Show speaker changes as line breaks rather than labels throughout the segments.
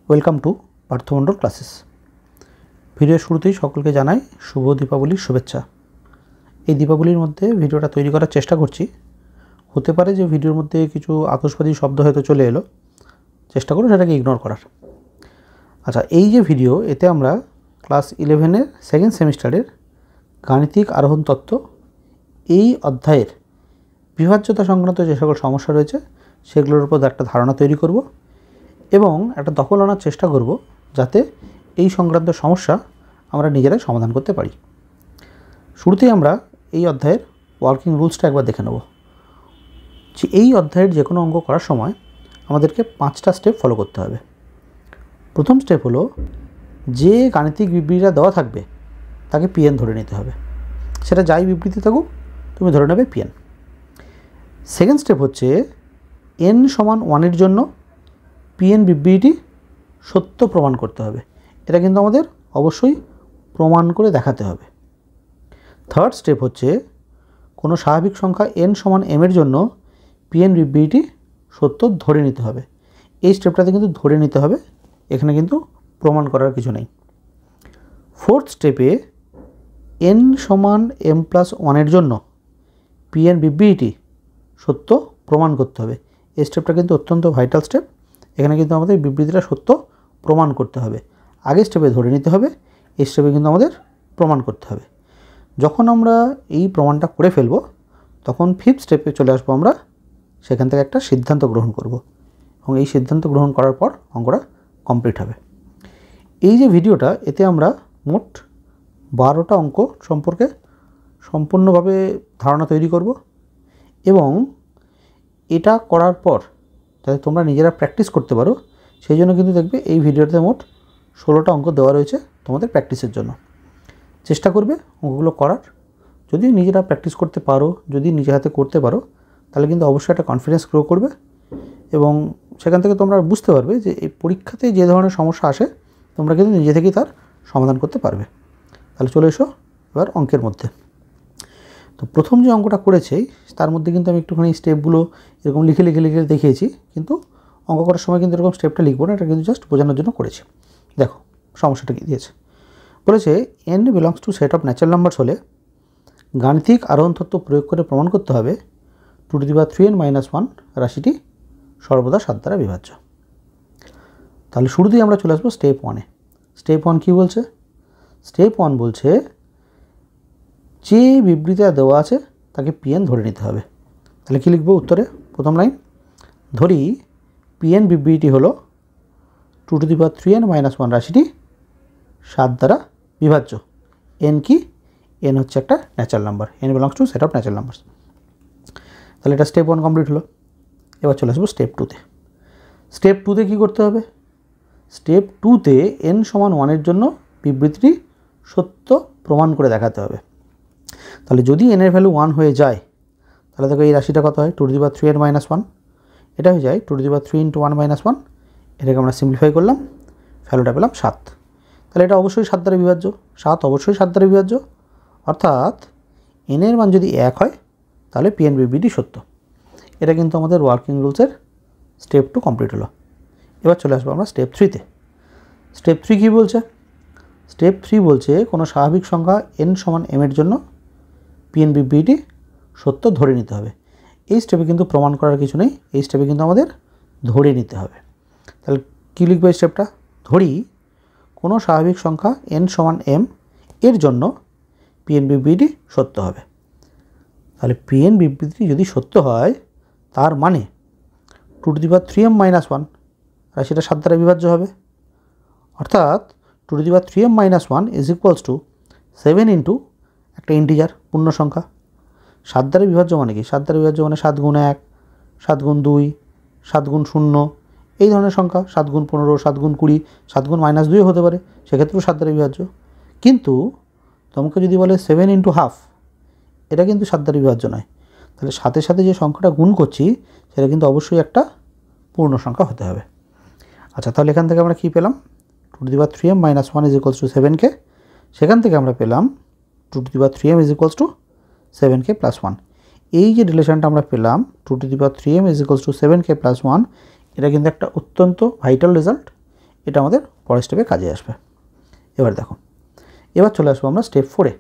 Welcome to পার্থমণ্ডল classes. ভিডিওর শুরুতেই সকলকে জানাই শুভ দীপাবলির শুভেচ্ছা। এই দীপাবলির মধ্যে ভিডিওটা তৈরি করার চেষ্টা করছি। হতে পারে যে ভিডিওর মধ্যে কিছু আতশবাজি শব্দ হয়তো চলে এলো, চেষ্টা করো সেটাকে ইগনোর করার। আচ্ছা, এই যে ভিডিও, এতে আমরা ক্লাস 11-এর সেকেন্ড সেমিস্টারের গাণিতিক আরোহণ তত্ত্ব এই অধ্যায়ের বিভাজ্যতা সংক্রান্ত যে সকল সমস্যা রয়েছে সেগুলোর উপর একটা ধারণা তৈরি করব এবং একটা দখল আনার চেষ্টা করব যাতে এই সংক্রান্ত সমস্যা আমরা নিজেরাই সমাধান করতে পারি। শুরুতেই আমরা এই অধ্যায়ের ওয়ার্কিং রুলসটা একবার দেখে নেব। যে এই অধ্যায়ের যে কোনো অঙ্ক করার সময় আমাদেরকে 5টা স্টেপ ফলো করতে হবে। প্রথম স্টেপ হলো, যে গাণিতিক বিবৃতিটা দেওয়া থাকবে তাকে পিএন ধরে নিতে হবে। সেটা যাই বিবৃতি থাকুক, তুমি ধরে নেবে পিএন। সেকেন্ড স্টেপ হচ্ছে, n সমান 1-এর জন্য পিএন বিবৃতিটি সত্য প্রমাণ করতে হবে। এটা কিন্তু আমাদের অবশ্যই প্রমাণ করে দেখাতে হবে। থার্ড স্টেপ হচ্ছে, কোনো স্বাভাবিক সংখ্যা n সমান m-এর জন্য পিএন বিবৃতিটি সত্য ধরে নিতে হবে। এই স্টেপটাতে কিন্তু ধরে নিতে হবে, এখানে কিন্তু প্রমাণ করার কিছু নেই। ফোর্থ স্টেপে n সমান m+1-এর জন্য পিএন বিবৃতিটি সত্য প্রমাণ করতে হবে। এই স্টেপটা কিন্তু অত্যন্ত ভাইটাল স্টেপ। এখানে কিন্তু আমাদের বিবৃতিটা সত্য প্রমাণ করতে হবে। আগের স্টেপে ধরে নিতে হবে, এই স্টেপে কিন্তু আমাদের প্রমাণ করতে হবে। যখন আমরা এই প্রমাণটা করে ফেলব, তখন ফিফথ স্টেপে চলে আসবো আমরা। সেখান থেকে একটা সিদ্ধান্ত গ্রহণ করব এবং এই সিদ্ধান্ত গ্রহণ করার পর অঙ্কটা কমপ্লিট হবে। এই যে ভিডিওটা, এতে আমরা মোট 12টা অঙ্ক সম্পর্কে সম্পূর্ণভাবে ধারণা তৈরি করব এবং এটা করার পর যাতে তোমরা নিজেরা প্র্যাকটিস করতে পারো, সেই জন্য কিন্তু দেখবে এই ভিডিওতে মোট 16টা অঙ্ক দেওয়া রয়েছে তোমাদের প্র্যাকটিসের জন্য। চেষ্টা করবে অঙ্কগুলো করার। যদি নিজেরা প্র্যাকটিস করতে পারো, যদি নিজে হাতে করতে পারো, তাহলে কিন্তু অবশ্যই একটা কনফিডেন্স গ্রো করবে এবং সেখান থেকে তোমরা বুঝতে পারবে যে এই পরীক্ষাতে যে ধরনের সমস্যা আসে তোমরা কিন্তু নিজে থেকেই তার সমাধান করতে পারবে। তাহলে চলে এসো এবার অঙ্কের মধ্যে। তো প্রথম যে অঙ্কটা করেছি তার মধ্যে কিন্তু আমি একটুখানি স্টেপগুলো এরকম লিখে দেখিয়েছি, কিন্তু অঙ্ক করার সময় কিন্তু এরকম স্টেপটা লিখবো না, এটা কিন্তু জাস্ট বোঝানোর জন্য করেছি। দেখো সমস্যাটা কী দিয়েছে। বলেছে n belongs to set of natural numbers হলে গাণিতিক আরোহণ তত্ত্ব প্রয়োগ করে প্রমাণ করতে হবে 2^3n-1 রাশিটি সর্বদা 7 দ্বারা বিভাজ্য। তাহলে শুরুতেই আমরা চলে আসবো স্টেপ 1-এ। স্টেপ 1 কী বলছে? স্টেপ 1 বলছে যে বিবৃতিটা দেওয়া আছে তাকে পিএন ধরে নিতে হবে। তাহলে কী লিখবো উত্তরে? প্রথম লাইন, ধরি পিএন বিবৃতিটি হলো 2^3n-1 রাশিটি 7 দ্বারা বিভাজ্য। এন কি? এন হচ্ছে একটা natural number. N belongs to set of natural numbers. তাহলে এটা স্টেপ 1 কমপ্লিট হলো। এবার চলে আসবো স্টেপ 2-তে। স্টেপ 2-তে কী করতে হবে? স্টেপ 2-তে n সমান 1-এর জন্য বিবৃতিটি সত্য প্রমাণ করে দেখাতে হবে। তাহলে যদি n এর ভ্যালু 1 হয়ে যায়, তাহলে দেখো এই রাশিটা কত হয়? 2^3n-1। এটা হয়ে যায় 2^3 × 1 - 1। এটাকে আমরা সিম্পলিফাই করলাম, ভ্যালুটা পেলাম 7। তাহলে এটা অবশ্যই 7 দ্বারা বিভাজ্য। 7 অবশ্যই 7 দ্বারা বিভাজ্য, অর্থাৎ n এর মান যদি 1 হয় তাহলে পিএন বিবৃতিটি সত্য। এটা কিন্তু আমাদের ওয়ার্কিং রুলসের স্টেপ 2 কমপ্লিট হলো। এবার চলে আসবো আমরা স্টেপ 3-তে। স্টেপ 3 কী বলছে? স্টেপ 3 বলছে কোনো স্বাভাবিক সংখ্যা n সমান m-এর জন্য পিএন বিবৃতিটি সত্য ধরে নিতে হবে। এই স্টেপে কিন্তু প্রমাণ করার কিছু নেই, এই স্টেপে কিন্তু আমাদের ধরে নিতে হবে। তাহলে কী লিখবো এই স্টেপটা? ধরি কোনো স্বাভাবিক সংখ্যা n সমান m এর জন্য পিএন বিবৃতিটি সত্য হবে। তাহলে পিএন বিবৃতিটি যদি সত্য হয়, তার মানে 2^3m-1 রাশিটা 7 দ্বারা বিভাজ্য হবে, অর্থাৎ 2^3m-1 = 7 ইন্টু একটা ইন্টিজার পূর্ণ সংখ্যা। 7 দ্বারা বিভাজ্য মানে কি? 7 দ্বারা বিভাজ্য মানে 7 × 1, 7 × 2, 7 × 0, এই ধরনের সংখ্যা। 7 × 15, 7 × 20, 7 × -2 হতে পারে, সেক্ষেত্রেও 7 দ্বারা বিভাজ্য। কিন্তু তোমাকে যদি বলে 7 × ½ এটা কিন্তু 7 দ্বারা বিভাজ্য নয়। তাহলে সাথে সাথে যে সংখ্যাটা গুণ করছি সেটা কিন্তু অবশ্যই একটা পূর্ণ সংখ্যা হতে হবে। আচ্ছা, তাহলে এখান থেকে আমরা কী পেলাম? 2^3m-1 = 7k। সেখান থেকে আমরা পেলাম 2^3m = 7k + 1। এই যে রিলেশনটা আমরা পেলাম 2^3m = 7k + 1, এটা কিন্তু একটা অত্যন্ত ভাইটাল রেজাল্ট এটা আমাদের পরের স্টেপে কাজে আসবে। এবার দেখো, এবার চলে আসবো আমরা স্টেপ 4-এ।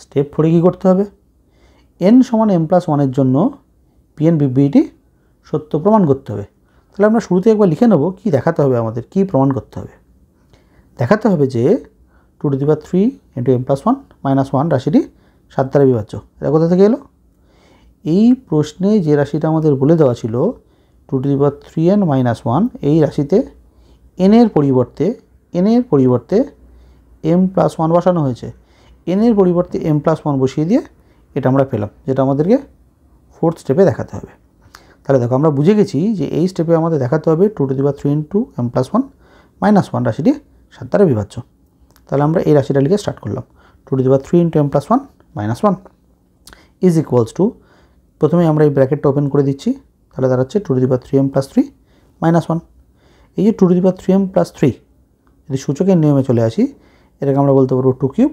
স্টেপ 4-এ কী করতে হবে? n সমান m+1 জন্য পিএন বিবৃতিটি সত্য প্রমাণ করতে হবে। তাহলে আমরা শুরুতে একবার লিখে নেব কী দেখাতে হবে, আমাদের কী প্রমাণ করতে হবে। দেখাতে হবে যে 2^3 × m+1 - 1 রাশিটি 7 দ্বারা বিভাজ্য। এটা কোথা থেকে এলো? এই প্রশ্নে যে রাশিটা আমাদের বলে দেওয়া ছিল 2^3n - 1, এই রাশিতে n এর পরিবর্তে m+1 বসানো হয়েছে। n এর পরিবর্তে m+1 বসিয়ে দিয়ে এটা আমরা পেলাম, যেটা আমাদেরকে 4th স্টেপে দেখাতে হবে। তাহলে দেখো, আমরা বুঝে গেছি যে এই স্টেপে আমাদের দেখাতে হবে 2^3 × m+1 - 1 রাশিটি 7 দ্বারা বিভাজ্য। তাহলে আমরা এই রাশিটা লিখে স্টার্ট করলাম। 2^3 × m+1 - 1 ইজ ইকুয়ালস টু, প্রথমে আমরা এই ব্র্যাকেটটা ওপেন করে দিচ্ছি, তাহলে দাঁড়াচ্ছে 2^3m+3 - 1। এই যে 2^3m+3, যদি সূচকের নিয়মে চলে আসি, এটাকে আমরা বলতে পারবো 2³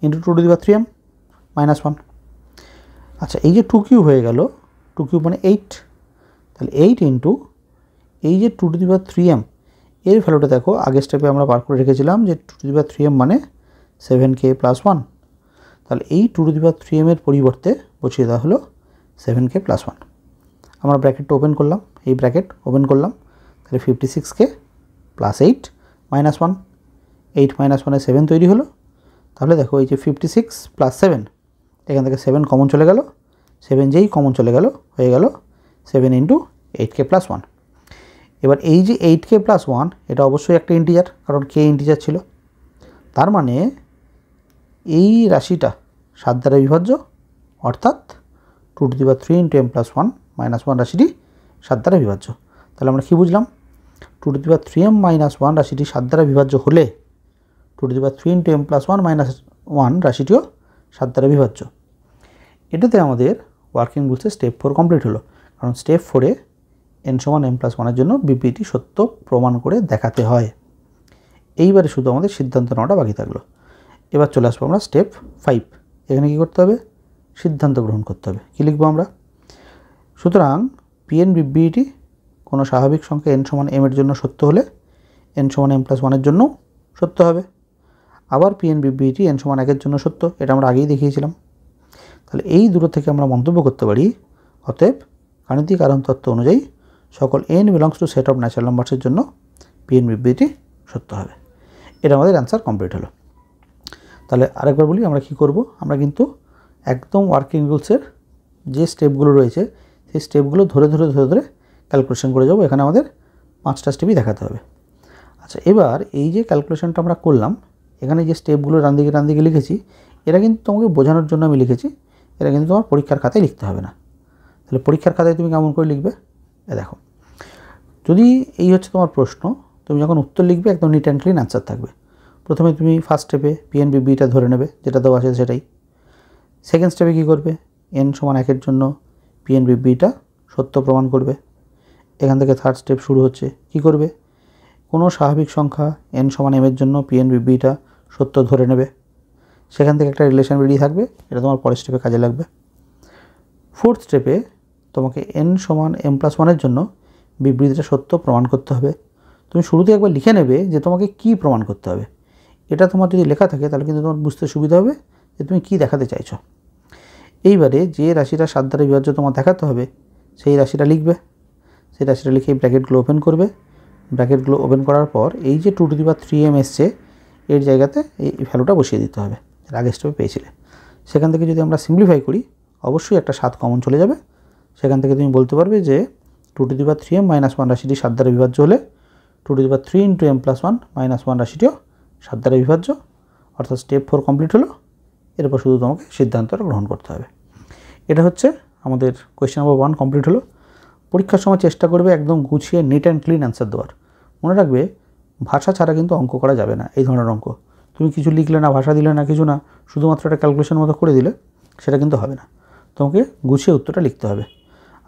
× 2^3m - 1। আচ্ছা, এই যে 2³ হয়ে গেল, 2³ মানে 8, তাহলে 8 ইন্টু এই যে 2^3m, এর ভ্যালুটা দেখো আগের স্টেপে আমরা বার করে রেখেছিলাম যে 2^3m মানে 7k + 1। তাহলে এই 2^3m এর পরিবর্তে বসিয়ে দেওয়া হলো 7k + 1। আমরা ব্র্যাকেটটা ওপেন করলাম, এই ব্র্যাকেট ওপেন করলাম, তাহলে 56k + 8 - 1, 8 - 1 এ 7 তৈরি হলো। তাহলে দেখো এই যে 56 + 7, এখান থেকে 7 কমন চলে গেল, 7 যেই কমন চলে গেল হয়ে গেল 7 × 8k + 1। এবার এই যে 8k + 1, এটা অবশ্যই একটা ইন্টিজার, কারণ k ইন্টিজার ছিল। তার মানে এই রাশিটা 7 দ্বারা বিভাজ্য, অর্থাৎ 2^3 × m+1 - 1 রাশিটি 7 দ্বারা বিভাজ্য। তাহলে আমরা কী বুঝলাম? 2^3m - 1 রাশিটি 7 দ্বারা বিভাজ্য হলে 2^3 × m+1 - 1 রাশিটিও 7 দ্বারা বিভাজ্য। এটাতে আমাদের ওয়ার্কিং রুলসে স্টেপ 4 কমপ্লিট হলো, কারণ স্টেপ 4-এ n সমান m+1 এর জন্য বিবৃতি সত্য প্রমাণ করে দেখাতে হয়। এইবারে শুধু আমাদের সিদ্ধান্ত নেওয়াটা বাকি থাকলো। এবার চলে আসবো আমরা স্টেপ 5। এখানে কী করতে হবে? সিদ্ধান্ত গ্রহণ করতে হবে। কী লিখবো আমরা? সুতরাং পিএন বিবৃতিটি কোনো স্বাভাবিক সংখ্যা n সমান m এর জন্য সত্য হলে n সমান m+1 এর জন্য সত্য হবে। আবার পিএন বিবৃতিটি n সমান 1 এর জন্য সত্য, এটা আমরা আগেই দেখিয়েছিলাম। তাহলে এই দুটো থেকে আমরা মন্তব্য করতে পারি, অতএব গাণিতিক কারণ তত্ত্ব অনুযায়ী সকল n belongs to set of natural নাম্বারসের জন্য পিএন বিবৃতিটি সত্য হবে। এটা আমাদের অ্যান্সার কমপ্লিট হলো। তাহলে আরেকবার বলি, আমরা কি করব? আমরা কিন্তু একদম ওয়ার্কিং রুলসের যে স্টেপগুলো রয়েছে সেই স্টেপগুলো ধরে ক্যালকুলেশন করে যাব। এখানে আমাদের 5টা স্টেপই দেখাতে হবে। আচ্ছা, এবার এই যে ক্যালকুলেশনটা আমরা করলাম, এখানে যে স্টেপগুলো ডান দিকে লিখেছি, এরা কিন্তু তোমাকে বোঝানোর জন্য আমি লিখেছি, এরা কিন্তু তোমার পরীক্ষার খাতায় লিখতে হবে না। তাহলে পরীক্ষার খাতায় তুমি কেমন করে লিখবে? দেখো, যদি এই হচ্ছে তোমার প্রশ্ন, তুমি যখন উত্তর লিখবে একদম নিট অ্যান্ড ক্লিন অ্যান্সার থাকবে। প্রথমে তুমি ফার্স্ট স্টেপে পিএন বিবৃতিটা ধরে নেবে, যেটা দেওয়া আছে সেটাই। সেকেন্ড স্টেপে কী করবে? n সমান 1 এর জন্য পিএন বিবৃতিটা সত্য প্রমাণ করবে। এখান থেকে থার্ড স্টেপ শুরু হচ্ছে। কি করবে? কোনো স্বাভাবিক সংখ্যা n সমান m এর জন্য পিএন বিবৃতিটা সত্য ধরে নেবে। সেখান থেকে একটা রিলেশন বেরিয়ে থাকবে, এটা তোমার পরের স্টেপে কাজে লাগবে। ফোর্থ স্টেপে তোমাকে n সমান m+1 এর জন্য বিবৃতিটা সত্য প্রমাণ করতে হবে। তুমি শুরুতে একবার লিখে নেবে যে তোমাকে কি প্রমাণ করতে হবে। এটা তোমার যদি লেখা থাকে তাহলে কিন্তু তোমার বুঝতে সুবিধা হবে যে তুমি কি দেখাতে চাইছো। এইবারে যে রাশিটা 7 দ্বারা বিভাজ্য তোমার দেখাতে হবে সেই রাশিটা লিখবে। সেই রাশিটা লিখে ব্র্যাকেটগুলো ওপেন করবে। ব্র্যাকেটগুলো ওপেন করার পর এই যে 2^3m এসছে, এর জায়গাতে এই ভ্যালুটা বসিয়ে দিতে হবে, এর আগের স্টেপে পেয়েছিলে। সেখান থেকে যদি আমরা সিম্পলিফাই করি, অবশ্যই একটা 7 কমন চলে যাবে। সেখান থেকে তুমি বলতে পারবে যে 2^3m - 1 রাশিটি 7 দ্বারা বিভাজ্য হলে 2^3 × m+1 - 1 রাশিটিও 7 দ্বারা বিভাজ্য। অর্থাৎ স্টেপ 4 কমপ্লিট হলো। এরপর শুধু তোমাকে সিদ্ধান্তটা গ্রহণ করতে হবে। এটা হচ্ছে আমাদের কোয়েশ্চেন নাম্বার 1 কমপ্লিট হলো। পরীক্ষার সময় চেষ্টা করবে একদম গুছিয়ে নিট অ্যান্ড ক্লিন অ্যান্সার দেওয়ার। মনে রাখবে, ভাষা ছাড়া কিন্তু অঙ্ক করা যাবে না। এই ধরনের অঙ্ক তুমি কিছু লিখলে না, ভাষা দিলে না, কিছু না, শুধুমাত্র একটা ক্যালকুলেশন মতো করে দিলে সেটা কিন্তু হবে না। তোমাকে গুছিয়ে উত্তরটা লিখতে হবে।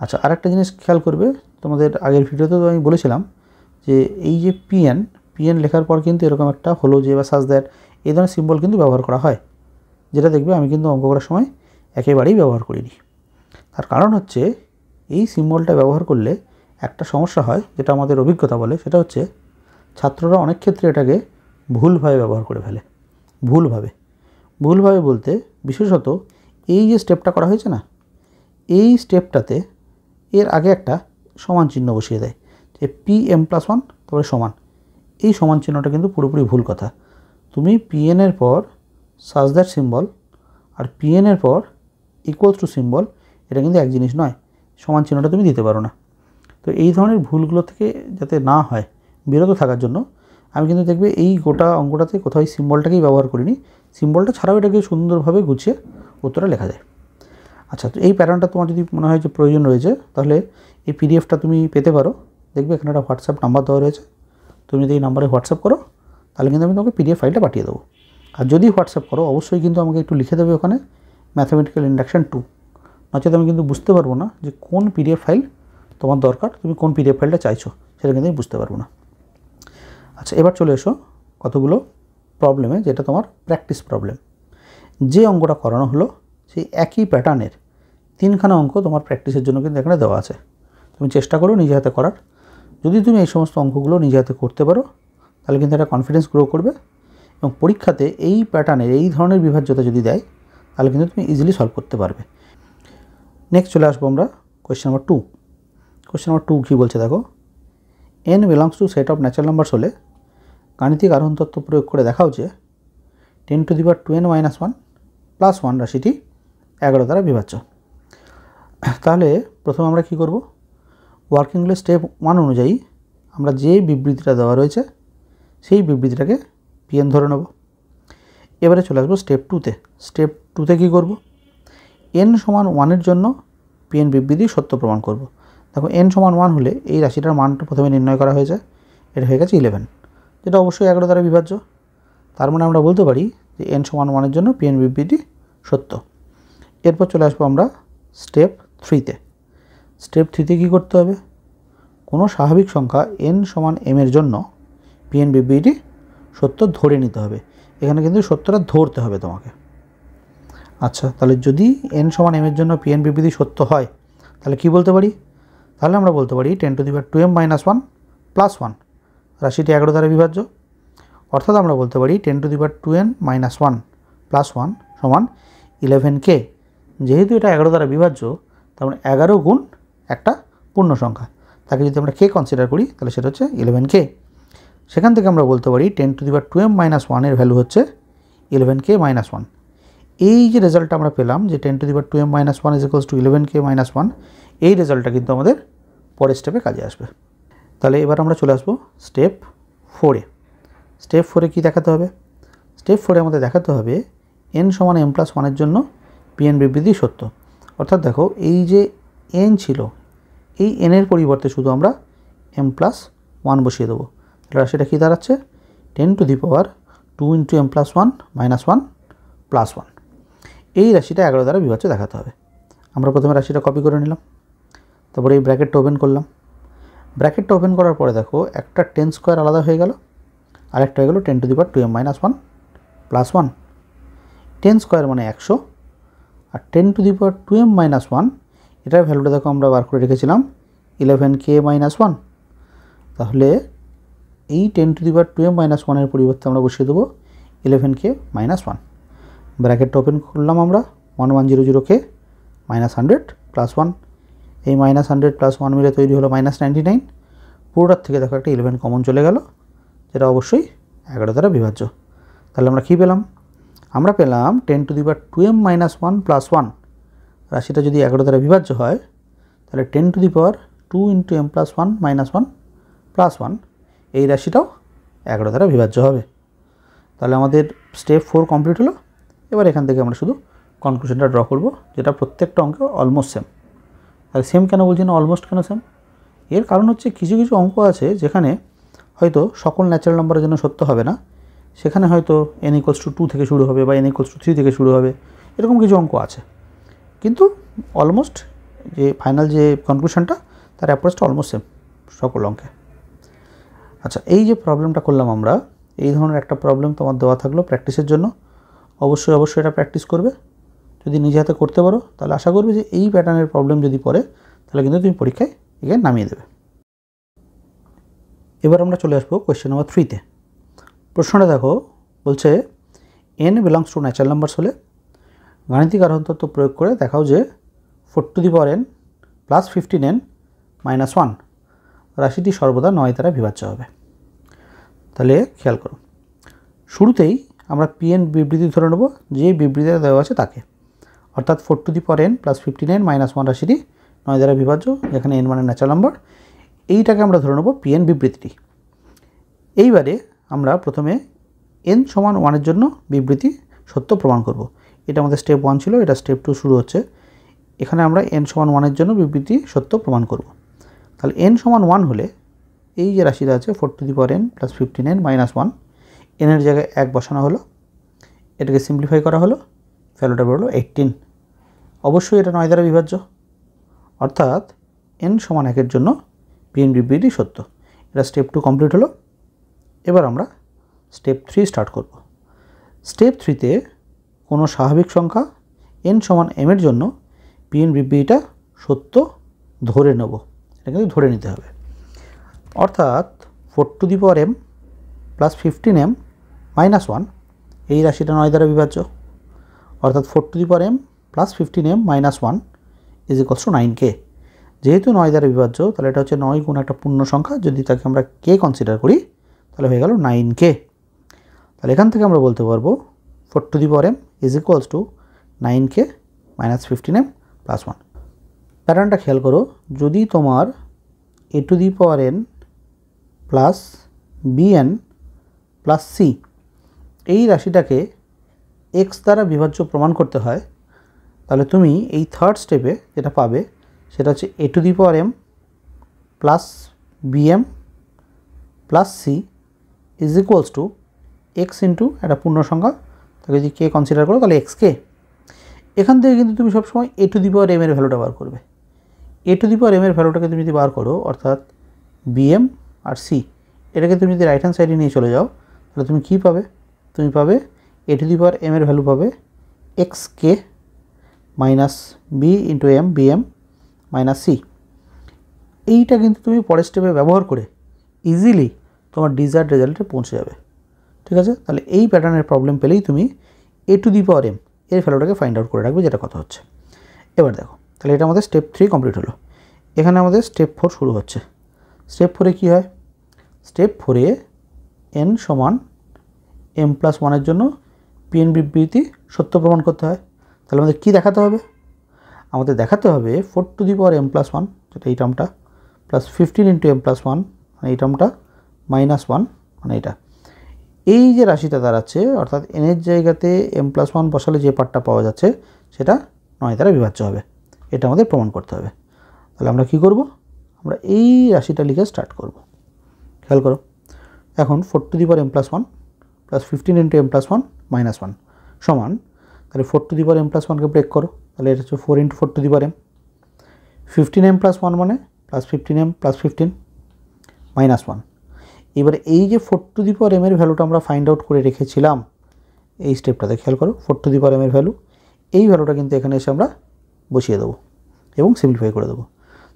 আচ্ছা, আরেকটা জিনিস খেয়াল করবে, তোমাদের আগের ভিডিওতে তো আমি বলেছিলাম যে এই যে পিএন লেখার পর কিন্তু এরকম একটা হলো যে বা সাজ দ্যাট এই ধরনের সিম্বল কিন্তু ব্যবহার করা হয়, যেটা দেখবে আমি কিন্তু অঙ্ক করার সময় একেবারেই ব্যবহার করিনি। তার কারণ হচ্ছে এই সিম্বলটা ব্যবহার করলে একটা সমস্যা হয়, যেটা আমাদের অভিজ্ঞতা বলে, সেটা হচ্ছে ছাত্ররা অনেক ক্ষেত্রে এটাকে ভুলভাবে ব্যবহার করে ফেলে। ভুলভাবে বলতে বিশেষত এই যে স্টেপটা করা হয়েছে না, এই স্টেপটাতে এর আগে একটা সমান চিহ্ন বসিয়ে দেয় যে pm+1 তারপরে সমান। এই সমান চিহ্নটা কিন্তু পুরোপুরি ভুল কথা। তুমি pn এর পর সাচ দ্যাট সিম্বল আর pn এর পর ইকুয়ালস টু সিম্বল, এটা কিন্তু এক জিনিস নয়। সমান চিহ্নটা তুমি দিতে পারো না। তো এই ধরনের ভুলগুলো থেকে যাতে না হয়, বিরত থাকার জন্য আমি কিন্তু দেখবে এই গোটা অঙ্কটাতে কোথাও এই সিম্বলটাকেই ব্যবহার করিনি। সিম্বলটা ছাড়াও এটাকে সুন্দরভাবে গুছিয়ে উত্তরটা লেখা যায়। আচ্ছা, তো এই প্যাটার্নটা তোমার যদি মনে হয় যে প্রয়োজন রয়েছে, তাহলে এই পিডিএফটা তুমি পেতে পারো। দেখবে এখানে একটা হোয়াটসঅ্যাপ নাম্বার দেওয়া রয়েছে। তুমি যদি এই নাম্বারে হোয়াটসঅ্যাপ করো, তাহলে কিন্তু আমি তোমাকে পিডিএফ ফাইলটা পাঠিয়ে দেবো। আর যদি হোয়াটসঅ্যাপ করো, অবশ্যই কিন্তু আমাকে একটু লিখে দেবে ওখানে ম্যাথামেটিক্যাল ইন্ডাকশন 2, নচেত আমি কিন্তু বুঝতে পারবো না যে কোন পিডিএফ ফাইল তোমার দরকার, তুমি কোন পিডিএফ ফাইলটা চাইছো, সেটা কিন্তু আমি বুঝতে পারবো না। আচ্ছা, এবার চলে এসো কতগুলো প্রবলেমে, যেটা তোমার প্র্যাকটিস প্রবলেম। যে অঙ্কটা করানো হলো সেই একই প্যাটার্নের 3খানা অঙ্ক তোমার প্র্যাকটিসের জন্য কিন্তু এখানে দেওয়া আছে। তুমি চেষ্টা করো নিজে হাতে করার। যদি তুমি এই সমস্ত অঙ্কগুলো নিজে হাতে করতে পারো, তাহলে কিন্তু একটা কনফিডেন্স গ্রো করবে এবং পরীক্ষাতে এই প্যাটার্নের এই ধরনের বিভাজ্যতা যদি দেয়, তাহলে কিন্তু তুমি ইজিলি সলভ করতে পারবে। নেক্সট চলে আসবো আমরা কোয়েশ্চেন নাম্বার 2। কোয়েশ্চেন নাম্বার 2 কী বলছে দেখো, n belongs to set of natural numbers হলে গাণিতিক আরোহণ তত্ত্ব প্রয়োগ করে দেখাও যে 10⁻2n-1 + 1 রাশিটি 11 দ্বারা বিভাজ্য। তাহলে প্রথমে আমরা কি করব, ওয়ার্কিং রুলের স্টেপ 1 অনুযায়ী আমরা যে বিবৃতিটা দেওয়া রয়েছে সেই বিবৃতিটাকে pn ধরে নেব। এবারে চলে আসবো স্টেপ 2তে। স্টেপ 2তে কী করব, n সমান 1 এর জন্য pn বিবৃতি সত্য প্রমাণ করব। দেখো n সমান 1 হলে এই রাশিটার মানটা প্রথমে নির্ণয় করা হয়েছে, এটা হয়ে গেছে 11, যেটা অবশ্যই 11 দ্বারা বিভাজ্য। তার মানে আমরা বলতে পারি যে n সমান 1 এর জন্য pn বিবৃতি সত্য। এরপর চলে আসবো আমরা স্টেপ 3তে। স্টেপ 3তে কী করতে হবে, কোনো স্বাভাবিক সংখ্যা n সমান m এর জন্য pn বিবৃতি সত্য ধরে নিতে হবে। এখানে কিন্তু সত্যটা ধরতে হবে তোমাকে। আচ্ছা, তাহলে যদি n সমান m এর জন্য pn বিবৃতি সত্য হয়, তাহলে কি বলতে পারি, তাহলে আমরা বলতে পারি 10⁻2m-1 + 1 রাশিটি 11 দ্বারা বিভাজ্য। অর্থাৎ আমরা বলতে পারি 10⁻2n-1 + 1 সমান 11k। যেহেতু এটা 11 দ্বারা বিভাজ্য, তার মানে 11 গুণ একটা পূর্ণ সংখ্যা, তাকে যদি আমরা k কনসিডার করি, তাহলে সেটা হচ্ছে 11k। সেখান থেকে আমরা বলতে পারি 10⁻2m-1 এর ভ্যালু হচ্ছে 11k-1। এই যে রেজাল্টটা আমরা পেলাম যে 10⁻2m-1 = 11k-1, এই রেজাল্টটা কিন্তু আমাদের পরের স্টেপে কাজে আসবে। তাহলে এবার আমরা চলে আসবো স্টেপ 4-এ। স্টেপ 4-এ কী দেখাতে হবে, স্টেপ 4-এ আমাদের দেখাতে হবে n সমান m+1 এর জন্য pn বিবৃতি সত্য। অর্থাৎ দেখো এই যে n ছিল, এই n এর পরিবর্তে শুধু আমরা m+1 বসিয়ে দেবো। তাহলে সেটা কী দাঁড়াচ্ছে, 10⁻2 × m+1 - 1 + 1। এই রাশিটা 11 দ্বারা বিভাজ্য দেখাতে হবে। আমরা প্রথমে রাশিটা কপি করে নিলাম, তারপরে এই ব্র্যাকেটটা ওপেন করলাম। ব্র্যাকেটটা ওপেন করার পরে দেখো একটা 10² আলাদা হয়ে গেল, আরেকটা হয়ে গেল 10⁻2m-1 + 1। 10² মানে 100, আর 10⁻2m-1 এটার ভ্যালুটা দেখো আমরা বার করে রেখেছিলাম 11k-1। তাহলে এই 10⁻2m-1 এর পরিবর্তে আমরা বসিয়ে দেবো 11k-1। ব্র্যাকেটটা ওপেন করলাম আমরা, 1100k -100 + 1। এই -100 + 1 মিলে তৈরি হলো -99। পুরোটার থেকে দেখো একটা 11 কমন চলে গেল, যেটা অবশ্যই 11 দ্বারা বিভাজ্য। তাহলে আমরা কী পেলাম, আমরা পেলাম 10⁻2m-1 + 1 রাশিটা যদি 11 দ্বারা বিভাজ্য হয়, তাহলে 10⁻2 × m+1 - 1 + 1 এই রাশিটাও 11 দ্বারা বিভাজ্য হবে। তাহলে আমাদের স্টেপ 4 কমপ্লিট হলো। এবার এখান থেকে আমরা শুধু কনক্লুশনটা ড্র করব, যেটা প্রত্যেকটা অঙ্ক অলমোস্ট সেম। তাহলে সেম কেন বলছি না, অলমোস্ট কেন সেম, এর কারণ হচ্ছে কিছু কিছু অঙ্ক আছে যেখানে হয়তো সকল ন্যাচারাল নাম্বারের জন্য সত্য হবে না, সেখানে হয়তো n = 2 থেকে শুরু হবে বা n = 3 থেকে শুরু হবে, এরকম কিছু অঙ্ক আছে। কিন্তু অলমোস্ট যে ফাইনাল যে কনক্লুশনটা, তার অ্যাপ্রোচটা অলমোস্ট সেম সকল অঙ্কে। আচ্ছা, এই যে প্রবলেমটা করলাম আমরা, এই ধরনের একটা প্রবলেম তোমার দেওয়া থাকলো প্র্যাকটিসের জন্য। অবশ্যই এটা প্র্যাকটিস করবে। যদি নিজে হাতে করতে পারো, তাহলে আশা করবে যে এই প্যাটার্নের প্রবলেম যদি পড়ে, তাহলে কিন্তু তুমি পরীক্ষায় এগিয়ে নামিয়ে দেবে। এবার আমরা চলে আসবো কোয়েশ্চেন নাম্বার 3-তে। প্রশ্নটা দেখো, বলছে n belongs two natural numbers হলে গাণিতিক আরোহণ তত্ত্ব প্রয়োগ করে দেখাও যে 4n + 15n - 1 রাশিটি সর্বদা 9 দ্বারা বিভাজ্য হবে। তাহলে খেয়াল করো, শুরুতেই আমরা pn বিবৃতি ধরে নেব যে বিবৃতিটা দেওয়া আছে তাকে, অর্থাৎ 4n + 15n - 1 রাশিটি 9 দ্বারা বিভাজ্য, যেখানে n মানে ন্যাচারাল নাম্বার। এইটাকে আমরা ধরে নেব pn বিবৃতিটি। এইবারে আমরা প্রথমে n সমান 1 এর জন্য বিবৃতি সত্য প্রমাণ করব। এটা আমাদের স্টেপ 1 ছিল, এটা স্টেপ 2 শুরু হচ্ছে। এখানে আমরা n সমান 1 এর জন্য বিবৃতি সত্য প্রমাণ করব। তাহলে n সমান 1 হলে এই যে রাশিটা আছে 4n + 15n - 1, n এর জায়গায় 1 বসানো হলো, এটাকে সিম্পলিফাই করা হলো, ভ্যালুটা বেরোলো 18। অবশ্যই এটা 9 দ্বারা বিভাজ্য, অর্থাৎ n সমান 1 এর জন্য pn বিবৃতি সত্য। এটা স্টেপ 2 কমপ্লিট হলো। এবার আমরা স্টেপ 3 স্টার্ট করব। স্টেপ 3-তে কোনো স্বাভাবিক সংখ্যা n সমান m এর জন্য pn বিবৃতিটা সত্য ধরে নেব। এটা কিন্তু ধরে নিতে হবে, অর্থাৎ 4m + 15m - 1 এই রাশিটা 9 দ্বারা বিভাজ্য, অর্থাৎ 4m + 15m - 1 = 9k। যেহেতু 9 দ্বারা বিভাজ্য, তাহলে এটা হচ্ছে 9 গুণ একটা পূর্ণ সংখ্যা, যদি তাকে আমরা k কনসিডার করি তাহলে হয়ে গেল 9k। তাহলে এখান থেকে আমরা বলতে পারবো 4m = 9k - 15m + 1। প্যাটার্নটা খেয়াল করো, যদি তোমার a⁴n + bn + c এই রাশিটাকে x দ্বারা বিভাজ্য প্রমাণ করতে হয়, তাহলে তুমি এই থার্ড স্টেপে যেটা পাবে সেটা হচ্ছে a⁴m + bm + c = x into একটা পূর্ণ সংখ্যা, তাকে যদি k কনসিডার করো তাহলে xk। এখান থেকে কিন্তু তুমি সবসময় a⁴m এর ভ্যালুটা বার করবে। a⁴m এর ভ্যালুটাকে তুমি যদি বার করো, অর্থাৎ bm আর c, এটাকে তুমি যদি রাইট হ্যান্ড সাইডে নিয়ে চলে যাও, তাহলে তুমি কী পাবে? তুমি পাবে a⁴m এর ভ্যালু পাবে xk - b × m bm - c। এইটা কিন্তু তুমি পরের স্টেপে ব্যবহার করে ইজিলি তোমার ডিজায়ার্ড রেজাল্টে পৌঁছে যাবে। ঠিক আছে? তাহলে এই প্যাটার্নের প্রবলেম পেলেই তুমি a⁴m এর ভ্যালুটাকে ফাইন্ড আউট করে রাখবে, যেটা কথা হচ্ছে। এবার দেখো, তাহলে এটা আমাদের স্টেপ 3 কমপ্লিট হলো। এখানে আমাদের স্টেপ 4 শুরু হচ্ছে। স্টেপ 4-এ কী হয়? স্টেপ 4-এ n সমান m + 1 এর জন্য pn বিবৃতি সত্য প্রমাণ করতে হয়। তাহলে আমাদের কী দেখাতে হবে? আমাদের দেখাতে হবে 4m + 1, যেটা এই টার্মটা, + 15 × m + 1 মানে এই টার্মটা, -1 মানে এটা। এই যে রাশিটা দাঁড়াচ্ছে, অর্থাৎ n এর জায়গাতে m + 1 বসালে যে পার্টটা পাওয়া যাচ্ছে সেটা 9 দ্বারা বিভাজ্য হবে। এটা আমাদের প্রমাণ করতে হবে। তাহলে আমরা কি করব? আমরা এই রাশিটা লিখে স্টার্ট করব। খেয়াল করো, এখন 4m + 1 + 15 × m + 1 -1 সমান, তাহলে 4m + 1কে ব্রেক করো, তাহলে এটা হচ্ছে 4 × 4m। 15m + 1 মানে +15m + 15 -1। এবারে এই যে 4m এর ভ্যালুটা আমরা ফাইন্ড আউট করে রেখেছিলাম এই স্টেপটাতে, খেয়াল করো 4m এর ভ্যালু, এই ভ্যালুটা কিন্তু এখানে এসে আমরা বসিয়ে দেবো এবং সিম্পলিফাই করে দেবো।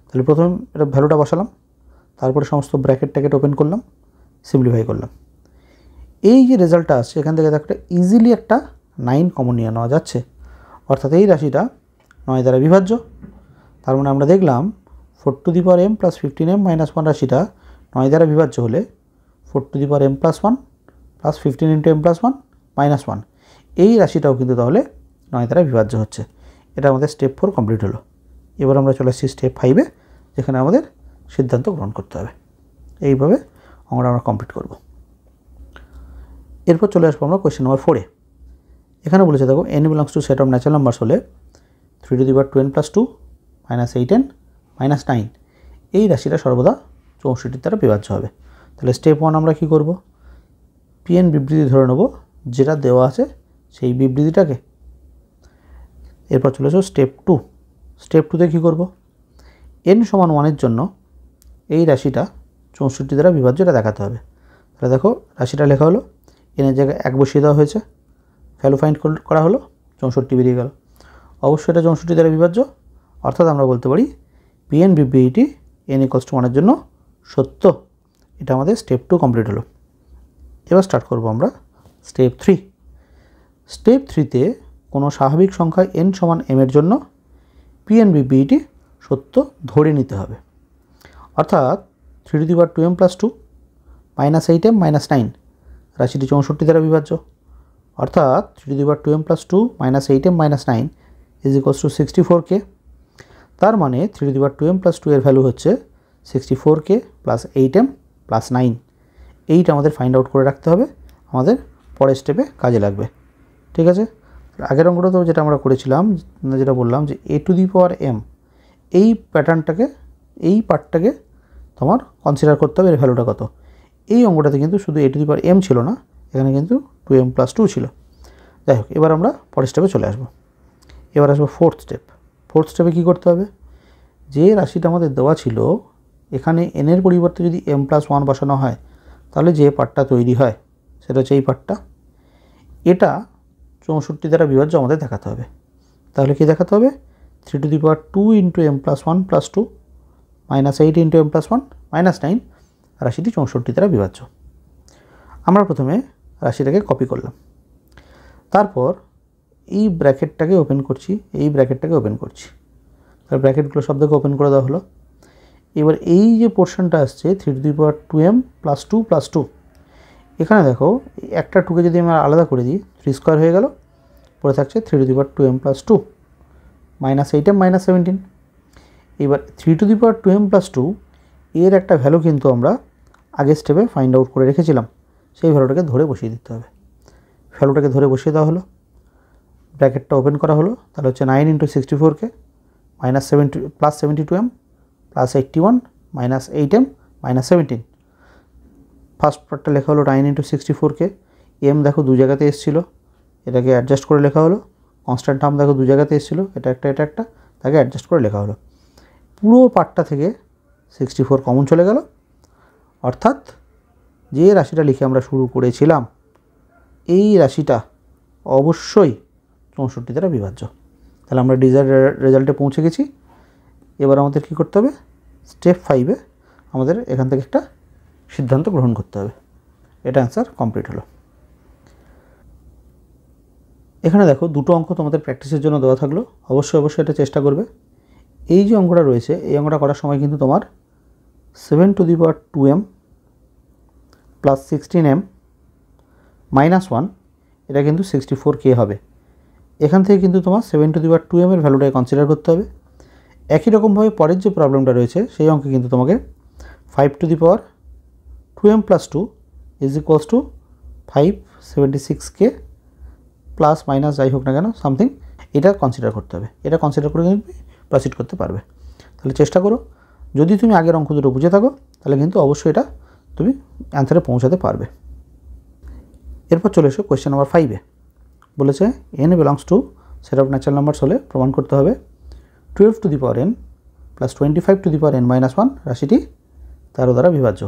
তাহলে প্রথমে এটা ভ্যালুটা বসালাম, তারপরে সমস্ত ব্র্যাকেট ট্যাকেট ওপেন করলাম, সিম্পলিফাই করলাম। এই যে রেজাল্টটা আসছে এখান থেকে দেখো ইজিলি একটা 9 কমন নিয়ে নেওয়া যাচ্ছে, অর্থাৎ এই রাশিটা 9 দ্বারা বিভাজ্য। তার মানে আমরা দেখলাম 4m + 15m - 1 রাশিটা 9 দ্বারা বিভাজ্য হলে 4m + 1 + 15 × m + 1 -1 এই রাশিটাও কিন্তু তাহলে 9 দ্বারা বিভাজ্য হচ্ছে। এটা আমাদের স্টেপ 4 কমপ্লিট হলো। এবার আমরা চলে আসছি স্টেপ 5-এ, যেখানে আমাদের সিদ্ধান্ত গ্রহণ করতে হবে। এইভাবে আমরা কমপ্লিট করব। এরপর চলে আসবো আমরা কোয়েশ্চেন নাম্বার 4-এ। এখানে বলেছে দেখো, n belongs to set of natural numbers হলে 3n + 2 - 8n - 9 এই রাশিটা সর্বদা 64 দ্বারা বিভাজ্য হবে। তাহলে স্টেপ 1 আমরা কি করব? pn বিবৃতি ধরে নেব, যেটা দেওয়া আছে সেই বিবৃতিটাকে। এরপর চলে আসো স্টেপ 2। স্টেপ 2-তে কী করব? n সমান 1 এর জন্য এই রাশিটা 64 দ্বারা বিভাজ্য, এটা দেখাতে হবে। তাহলে দেখো রাশিটা লেখা হলো, n এর জায়গায় 1 বসিয়ে দেওয়া হয়েছে, ভ্যালু ফাইন্ড করা হলো, 64 বেরিয়ে গেল। অবশ্যই এটা 64 দ্বারা বিভাজ্য, অর্থাৎ আমরা বলতে পারি pn বিবৃতিটি n = 1 এর জন্য সত্য। এটা আমাদের স্টেপ 2 কমপ্লিট হলো। এবার স্টার্ট করব আমরা স্টেপ 3। স্টেপ 3তে কোনো স্বাভাবিক সংখ্যা n সমান m এর জন্য PNBBটি সত্য ধরে নিতে হবে। অর্থাৎ 3 two the power 2m plus 2 minus 8m minus 9 রাশিটি 64 দ্বারা বিভাজ্য। অর্থাৎ 3 two the power 2m plus 2 minus 8m minus 9 is equals to 64k। তার মানে 3 two the power 2m plus 2 এর ভ্যালু হচ্ছে 64k প্লাস 8m প্লাস 9। এইটা আমাদের ফাইন্ড আউট করে রাখতে হবে, আমাদের পরের স্টেপে কাজে লাগবে। ঠিক আছে, আগের অঙ্কটা তো যেটা আমরা করেছিলাম, যেটা বললাম যে a two the power m, এই প্যাটার্নটাকে, এই পার্টটাকে তোমার কনসিডার করতে হবে, এর ভ্যালুটা কত। এই অঙ্কটাতে কিন্তু শুধু a two the power m ছিল না, এখানে কিন্তু 2m প্লাস 2 ছিল। যাই হোক, এবার আমরা পরের স্টেপে চলে আসবো। এবার আসবো ফোর্থ স্টেপ। ফোর্থ স্টেপে কী করতে হবে, যে রাশিটা আমাদের দেওয়া ছিল এখানে n এর পরিবর্তে যদি m প্লাস 1 বসানো হয় তাহলে যে পার্টটা তৈরি হয় সেটা হচ্ছে এই পার্টটা। এটা 64 দ্বারা বিভাজ্য আমাদের দেখাতে হবে। তাহলে কি দেখাতে হবে, 3 two the power 2 into m plus 1 plus 2 minus 8 into m plus 1 minus 9 রাশিটি 64 দ্বারা বিভাজ্য। আমরা প্রথমে রাশিটাকে কপি করলাম, তারপর এই ব্র্যাকেটটাকে ওপেন করছি, এই ব্র্যাকেটটাকে ওপেন করছি, তার ব্র্যাকেটগুলো সব থেকে ওপেন করে দেওয়া হলো। এবার এই যে পোর্শনটা আসছে 3 two the power 2m plus 2 plus 2, এখানে দেখো একটা 2কে যদি আমরা আলাদা করে দিই 3 স্কোয়ার হয়ে গেল, পরে থাকছে 3 two the power 2m plus 2 minus 8m minus 17। এবার 3 two the power 2m plus 2 এর একটা ভ্যালু কিন্তু আমরা আগের স্টেপে ফাইন্ড আউট করে রেখেছিলাম, সেই ভ্যালুটাকে ধরে বসিয়ে দিতে হবে। ভ্যালুটাকে ধরে বসিয়ে দেওয়া হলো, ব্র্যাকেটটা ওপেন করা হলো, তাহলে হচ্ছে 9 into 64k minus 70 plus 72m plus 81 minus 8m minus 17। First পার্টটা লেখা হলো 9 ইন্টু 64k, m দেখো দু জায়গাতে এসেছিলো, এটাকে অ্যাডজাস্ট করে লেখা হলো। কনস্ট্যান্ট টার্ম দেখো দু জায়গাতে এসেছিলো, এটা একটা, তাকে অ্যাডজাস্ট করে লেখা হলো। পুরো পার্টটা থেকে 64 কমন চলে গেল, অর্থাৎ যে রাশিটা লিখে আমরা শুরু করেছিলাম এই রাশিটা অবশ্যই 64 দ্বারা বিভাজ্য। তাহলে আমরা ডিজায়ার্ড রেজাল্টে পৌঁছে গেছি। এবার আমাদের কী করতে হবে, স্টেপ 5-এ আমাদের এখান থেকে একটা সিদ্ধান্ত গ্রহণ করতে হবে। এটা অ্যান্সার কমপ্লিট হলো। এখানে দেখো দুটো অঙ্ক তোমাদের প্র্যাকটিসের জন্য দেওয়া থাকলো, অবশ্যই এটা চেষ্টা করবে। এই যে অঙ্কটা রয়েছে, এই অঙ্কটা করার সময় কিন্তু তোমার 7 two the power 2m plus 16m minus 1, এটা কিন্তু 64k হবে। এখান থেকে কিন্তু তোমার 7 টু দি পাওয়ার 2m এর ভ্যালুটাকে কনসিডার করতে হবে। একই রকমভাবে পরের যে প্রবলেমটা রয়েছে সেই অঙ্কে কিন্তু তোমাকে 5 two the power 2m plus 2 is equals to 576k plus minus যাই হোক না কেন সামথিং, এটা কনসিডার করতে হবে। এটা কনসিডার করে কিন্তু প্রসিড করতে পারবে। তাহলে চেষ্টা করো, যদি তুমি আগের অঙ্ক দুটো বুঝে থাকো তাহলে কিন্তু অবশ্যই এটা তুমি অ্যান্সারে পৌঁছাতে পারবে। এরপর চলে এসো কোয়েশ্চেন নাম্বার 5-এ। বলেছে n belongs to set of natural numbers হলে প্রমাণ করতে হবে 12 two the power n plus 25 two the power n minus 1 রাশিটি 13 দ্বারা বিভাজ্য।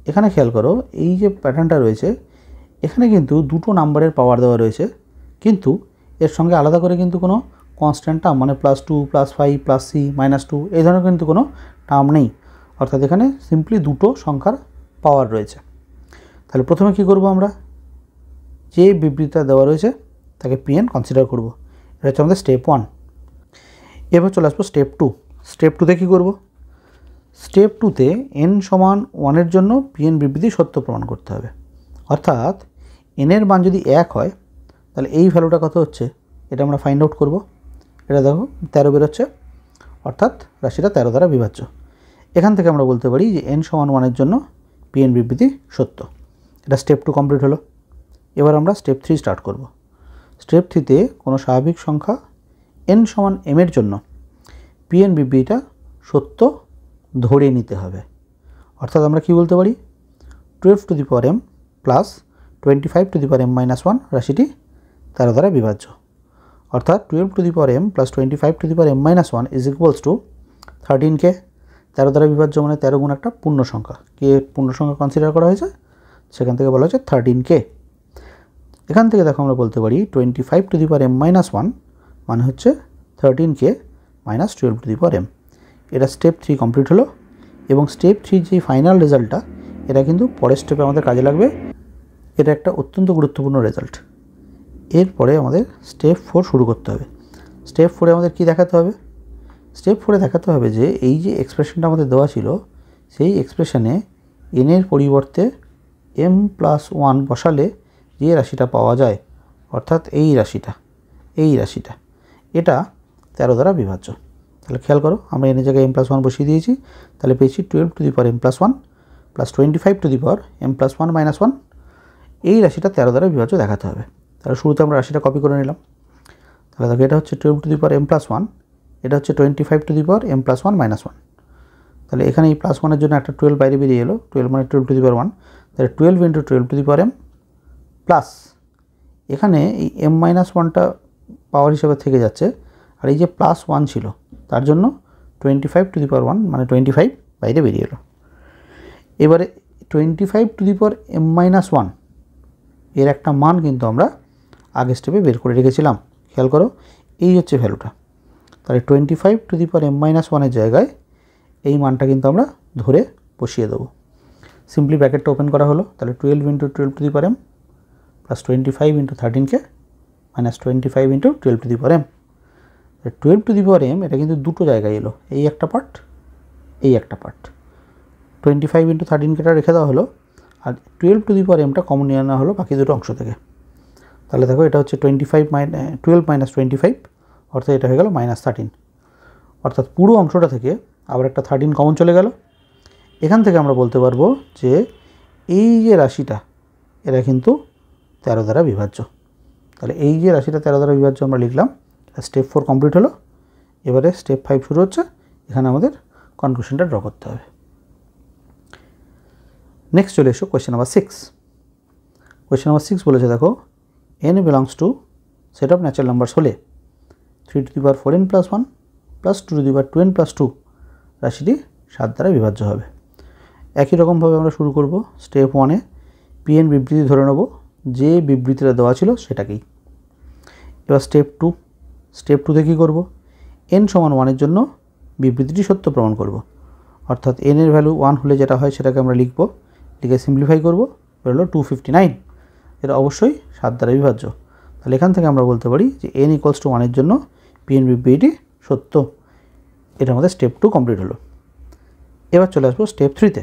এখানে খেয়াল করো, এই যে প্যাটার্নটা রয়েছে এখানে কিন্তু দুটো নাম্বারের পাওয়ার দেওয়া রয়েছে, কিন্তু এর সঙ্গে আলাদা করে কিন্তু কোনো কনস্ট্যান্ট টার্ম মানে plus 2 plus 5 plus c minus 2 এই ধরনের কিন্তু কোনো টার্ম নেই, অর্থাৎ এখানে সিম্পলি দুটো সংখ্যার পাওয়ার রয়েছে। তাহলে প্রথমে কি করব, আমরা যে বিবৃতিটা দেওয়া রয়েছে তাকে pn কনসিডার করব। এটা হচ্ছে আমাদের স্টেপ 1। এবার চলে আসবো স্টেপ 2। স্টেপ 2তে কী করব, স্টেপ 2তে n সমান 1 এর জন্য pn বিবৃতি সত্য প্রমাণ করতে হবে। অর্থাৎ n এর মান যদি 1 হয় তাহলে এই ভ্যালুটা কত হচ্ছে এটা আমরা ফাইন্ড আউট করব। এটা দেখো 13 বেরোচ্ছে, অর্থাৎ রাশিটা 13 দ্বারা বিভাজ্য। এখান থেকে আমরা বলতে পারি যে n সমান 1 এর জন্য pn বিবৃতি সত্য। এটা স্টেপ 2 কমপ্লিট হলো। এবার আমরা স্টেপ 3 স্টার্ট করব। স্টেপ 3তে কোনো স্বাভাবিক সংখ্যা n সমান m এর জন্য pn বিবৃতিটা সত্য ধরে নিতে হবে। অর্থাৎ আমরা কি বলতে পারি, 12 two the power m plus 25 two the power m minus 1 রাশিটি 13 দ্বারা বিভাজ্য। অর্থাৎ 12 two the power m plus 25 two the power m minus 1 is equals to 13k। 13 দ্বারা বিভাজ্য মানে 13 গুণ একটা পূর্ণ সংখ্যা, কে পূর্ণ সংখ্যা কনসিডার করা হয়েছে, সেখান থেকে বলা হচ্ছে 13k। এখান থেকে দেখো আমরা বলতে পারি 25 two the power m minus 1 মানে হচ্ছে 13k minus 12 two the power m। এটা স্টেপ 3 কমপ্লিট হলো এবং স্টেপ 3 যে ফাইনাল রেজাল্টটা এটা কিন্তু পরের স্টেপে আমাদের কাজে লাগবে। এটা একটা অত্যন্ত গুরুত্বপূর্ণ রেজাল্ট। এরপরে আমাদের স্টেপ 4 শুরু করতে হবে। স্টেপ 4-এ আমাদের কি দেখাতে হবে? স্টেপ 4-এ দেখাতে হবে যে এই যে এক্সপ্রেশনটা আমাদের দেওয়া ছিল, সেই এক্সপ্রেশনে n এর পরিবর্তে m+1 বসালে যে রাশিটা পাওয়া যায়, অর্থাৎ এই রাশিটা এটা 13 দ্বারা বিভাজ্য। তাহলে খেয়াল করো, আমরা n এর জায়গায় m+1 বসিয়ে দিয়েছি। তাহলে পেয়েছি 12 two the power m+1 plus 25 two the power m+1 - 1। এই রাশিটা 13 দ্বারা বিভাজ্য দেখাতে হবে। তাহলে শুরুতে আমরা রাশিটা কপি করে নিলাম। তাহলে দেখো, এটা হচ্ছে 12 টু দি পাওয়ার m+1, এটা হচ্ছে 25 টু দি পাওয়ার m+1 - 1। তাহলে এখানে এই +1-এর জন্য একটা 12 বাইরে বেরিয়ে এলো, 12 মানে 12 টু দি পাওয়ার 1। তাহলে 12 × 12 two the power m plus এখানে এই m-1টা পাওয়ার হিসেবে থেকে যাচ্ছে, আর এই যে +1 ছিল তার জন্য 25 টু দি পাওয়ার 1 মানে 25 বাইরে বেরিয়ে এলো। এবারে 25 টু দি পাওয়ার m-1 এর একটা মান কিন্তু আমরা আগের স্টেপে বের করে রেখেছিলাম। খেয়াল করো, এই হচ্ছে ভ্যালুটা। তাহলে 25 টু দি পাওয়ার m-1-এর জায়গায় এই মানটা কিন্তু আমরা ধরে বসিয়ে দেবো। সিম্পলি ব্র্যাকেটটা ওপেন করা হলো। তাহলে 12 × 12 two the power m plus 25 × 13k minus 25 × 12 two the power m। 12 two the power m এটা কিন্তু দুটো জায়গায় এলো, এই একটা পার্ট, এই একটা পার্ট। 25 × 13kটা রেখে দেওয়া হলো, আর 12 টু দি পাওয়ার mটা কমন নিয়ে আনা হলো বাকি দুটো অংশ থেকে। তাহলে দেখো, এটা হচ্ছে 12 - 25, অর্থাৎ এটা হয়ে গেল -13। অর্থাৎ পুরো অংশটা থেকে আবার একটা 13 কমন চলে গেল। এখান থেকে আমরা বলতে পারবো যে এই যে রাশিটা এটা কিন্তু 13 দ্বারা বিভাজ্য। তাহলে এই যে রাশিটা 13 দ্বারা বিভাজ্য আমরা লিখলাম। স্টেপ 4 কমপ্লিট হলো। এবারে স্টেপ 5 শুরু হচ্ছে। এখানে আমাদের কনক্লুশনটা ড্র করতে হবে। নেক্সট চলে এসো কোয়েশ্চেন নাম্বার 6। কোয়েশ্চেন নাম্বার 6 বলেছে, দেখো, n belongs to set of natural numbers হলে 3 two the power 4n + 1 plus 2 two the power 2n + 2 রাশিটি 7 দ্বারা বিভাজ্য হবে। একই রকমভাবে আমরা শুরু করব। স্টেপ 1-এ pn বিবৃতি ধরে নেব, যে বিবৃতিটা দেওয়া ছিল সেটাকেই। এবার স্টেপ 2, স্টেপ 2-তে কী করব? n = 1 এর জন্য বিবৃতিটি সত্য প্রমাণ করব। অর্থাৎ n এর ভ্যালু 1 হলে যেটা হয় সেটাকে আমরা লিখব, লিখে সিম্পলিফাই করব, বেরোলো 259। এটা অবশ্যই 7 দ্বারা বিভাজ্য। তাহলে এখান থেকে আমরা বলতে পারি যে n = 1 এর জন্য pn বিবৃতিটি সত্য। এটা আমাদের স্টেপ 2 কমপ্লিট হলো। এবার চলে আসবো স্টেপ 3-তে।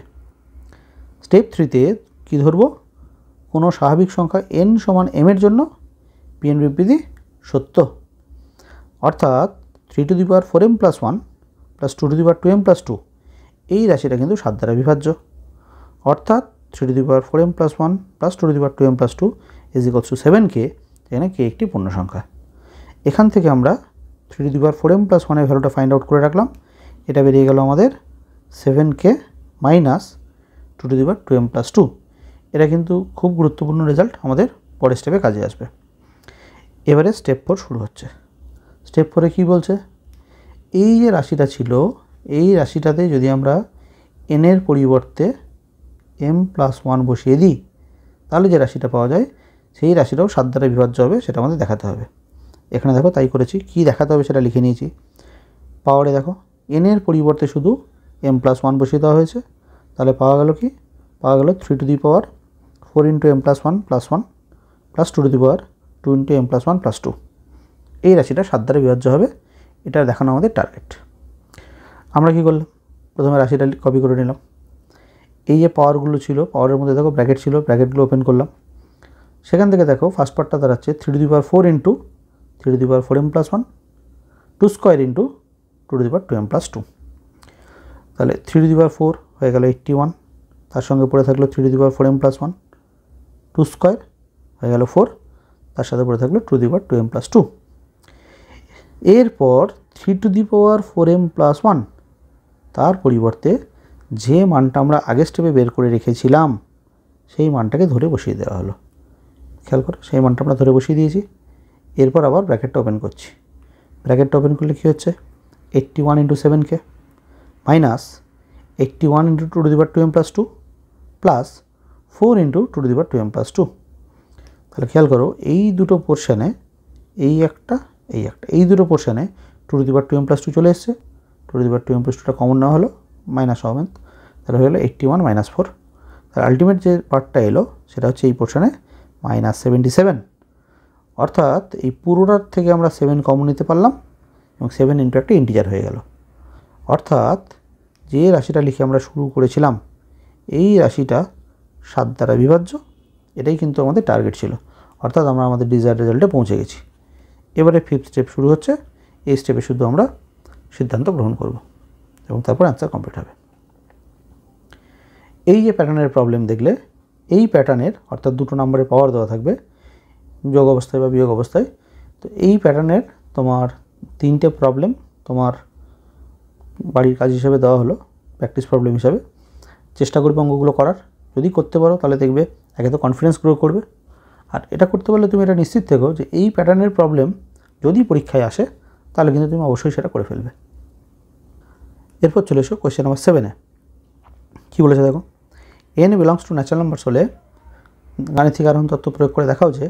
স্টেপ 3-তে কী ধরবো? কোনো স্বাভাবিক সংখ্যা n = m এর জন্য pn বিবৃতি সত্য। অর্থাৎ 3 two the power 4m + 1 plus 2 two the power 2m + 2 এই রাশিটা কিন্তু 7 দ্বারা বিভাজ্য। অর্থাৎ 3 two the power 4m + 1 plus 2 two the power 2m + 2 = 7k। এখানে k একটি পূর্ণ সংখ্যা। এখান থেকে আমরা 3 টু দি পাওয়ার 4m + 1 এর ভ্যালুটা ফাইন্ড আউট করে রাখলাম। এটা বেরিয়ে গেল আমাদের 7k minus 2 two the power 2m + 2। এটা কিন্তু খুব গুরুত্বপূর্ণ রেজাল্ট, আমাদের পরের স্টেপে কাজে আসবে। এবারে স্টেপ 4 শুরু হচ্ছে। স্টেপ 4-এ কী বলছে? এই যে রাশিটা ছিল, এই রাশিটাতে যদি আমরা n এর পরিবর্তে m+1 বসিয়ে দিই, তাহলে যে রাশিটা পাওয়া যায় সেই রাশিটাও 7 দ্বারা বিভাজ্য হবে, সেটা আমাদের দেখাতে হবে। এখানে দেখো তাই করেছি। কি দেখাতে হবে সেটা লিখে নিয়েছি। পাওয়ারে দেখো, n এর পরিবর্তে শুধু m+1 বসিয়ে দেওয়া হয়েছে। তাহলে পাওয়া গেল কি? পাওয়া গেল 3 two the power 4 × m+1 + 1 plus 2 two the power 2 × m+1 + 2। এই রাশিটা 7 দ্বারা বিভাজ্য হবে। এটা দেখানো আমাদের টার্গেট। আমরা কি করলাম? প্রথমে রাশিটা কপি করে নিলাম। এই যে পাওয়ারগুলো ছিল, পাওয়ারের মধ্যে দেখো ব্র্যাকেট ছিল, ব্র্যাকেটগুলো ওপেন করলাম। সেখান থেকে দেখো ফার্স্ট পার্টটা দাঁড়াচ্ছে 3 two the power 4 × 3 two the power 4m + 1 2 square × 2 two the power 2m + 2। তাহলে 3 টু দি পাওয়ার 4 হয়ে গেল 81, তার সঙ্গে পড়ে থাকলো 3 two the power 4m + 1 2 square হয়ে গেল 4, তার সাথে পড়ে থাকলো 2 টু দি পাওয়ার 2m + 2। এরপর 3 টু দি পাওয়ার 4m + 1 তার পরিবর্তে যে মানটা আমরা আগের স্টেপে বের করে রেখেছিলাম সেই মানটাকে ধরে বসিয়ে দেওয়া হলো। খেয়াল করো, সেই মানটা আমরা ধরে বসিয়ে দিয়েছি। এরপর আবার ব্র্যাকেটটা ওপেন করছি। ব্র্যাকেটটা ওপেন করলে কী হচ্ছে? 81 × 7k minus 81 × 2 two the power 2m + 2 plus 4 × 2 two the power 2m + 2। তাহলে খেয়াল করো, এই দুটো পোর্শানে, এই একটা এই দুটো পোর্শানে 2 টু দি পাওয়ার 2m + 2 চলে এসছে। 2 টু দি পাওয়ার 2m + 2টা কমন নেওয়া হলো, মাইনাস হবেন। তাহলে হয়ে গেলো 81 - 4। তার আলটিমেট যে পার্টটা এলো সেটা হচ্ছে এই পোর্শনে -77, অর্থাৎ এই পুরোটার থেকে আমরা 7 কমন নিতে পারলাম এবং 7 ইন্টু একটা ইন্টিজার হয়ে গেল। অর্থাৎ যে রাশিটা লিখে আমরা শুরু করেছিলাম এই রাশিটা 7 দ্বারা বিভাজ্য, এটাই কিন্তু আমাদের টার্গেট ছিল, অর্থাৎ আমরা আমাদের ডিজায়ার্ড রেজাল্টে পৌঁছে গেছি। এবারে 5th স্টেপ শুরু হচ্ছে। এই স্টেপে শুধু আমরা সিদ্ধান্ত গ্রহণ করব এবং তারপর অ্যান্সার কমপ্লিট হবে। এই যে প্যাটার্নের প্রবলেম দেখলে, এই প্যাটার্নের অর্থাৎ দুটো নম্বরের পাওয়ার দেওয়া থাকবে যোগ অবস্থায় বা বিয়োগ অবস্থায়। তো এই প্যাটার্নের তোমার 3টে প্রবলেম তোমার বাড়ির কাজ হিসেবে দেওয়া হলো, প্র্যাকটিস প্রবলেম হিসাবে। চেষ্টা করবে অঙ্কগুলো করার। যদি করতে পারো তাহলে দেখবে একে তো কনফিডেন্স গ্রো করবে, আর এটা করতে পারলে তুমি এটা নিশ্চিত থেকো যে এই প্যাটার্নের প্রবলেম যদি পরীক্ষায় আসে তাহলে কিন্তু তুমি অবশ্যই সেটা করে ফেলবে। এরপর চলে এসো কোয়েশ্চেন নাম্বার 7-এ। কী বলেছে দেখো, n belongs two natural numbers হলে গাণিতিক আরোহণ তত্ত্ব প্রয়োগ করে দেখাও যে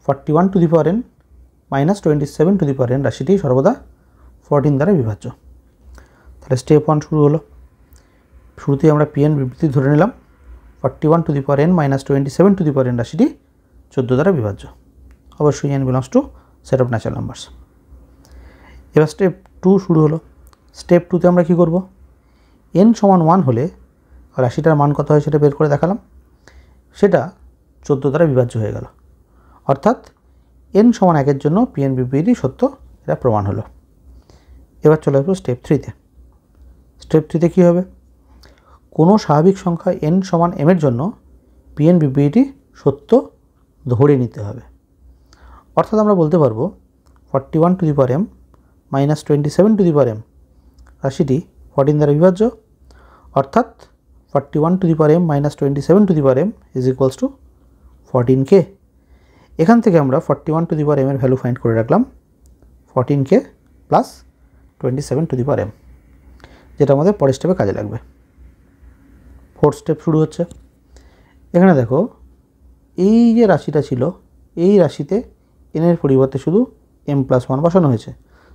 41 to the power n minus 27 to the power n রাশিটি সর্বদা 14 দ্বারা বিভাজ্য। তাহলে স্টেপ 1 শুরু হলো। শুরুতেই আমরা pn বিবৃতি ধরে নিলাম 41 to the power n minus 27 to the power n রাশিটি 14 দ্বারা বিভাজ্য। অবশ্যই n belongs to set of natural numbers. এবার স্টেপ 2 শুরু হলো। স্টেপ 2তে আমরা কী করব, n সমান 1 হলে রাশিটার মান কত হয় সেটা বের করে দেখালাম, সেটা 14 দ্বারা বিভাজ্য হয়ে গেল। অর্থাৎ n সমান 1-এর জন্য pn বিবৃতি সত্য, এটা প্রমাণ হলো। এবার চলে আসবো স্টেপ 3-তে। স্টেপ 3-তে কী হবে, কোনো স্বাভাবিক সংখ্যা n সমান m-এর জন্য pn বিবৃতি সত্য ধরে নিতে হবে। অর্থাৎ আমরা বলতে পারবো 41 to the power m minus 27 to the power m রাশিটি 14 দ্বারা বিভাজ্য, অর্থাৎ 41 to the power m minus 27 to the power m is equals to 14k। এখান থেকে আমরা 41 টু দি পাওয়ার m এর ভ্যালু ফাইন্ড করে রাখলাম 14k plus 27 to the power m, যেটা আমাদের পরের স্টেপে কাজে লাগবে। 4th স্টেপ শুরু হচ্ছে। এখানে দেখো এই যে রাশিটা ছিল এই রাশিতে n এর পরিবর্তে শুধু m+1 বসানো হয়েছে।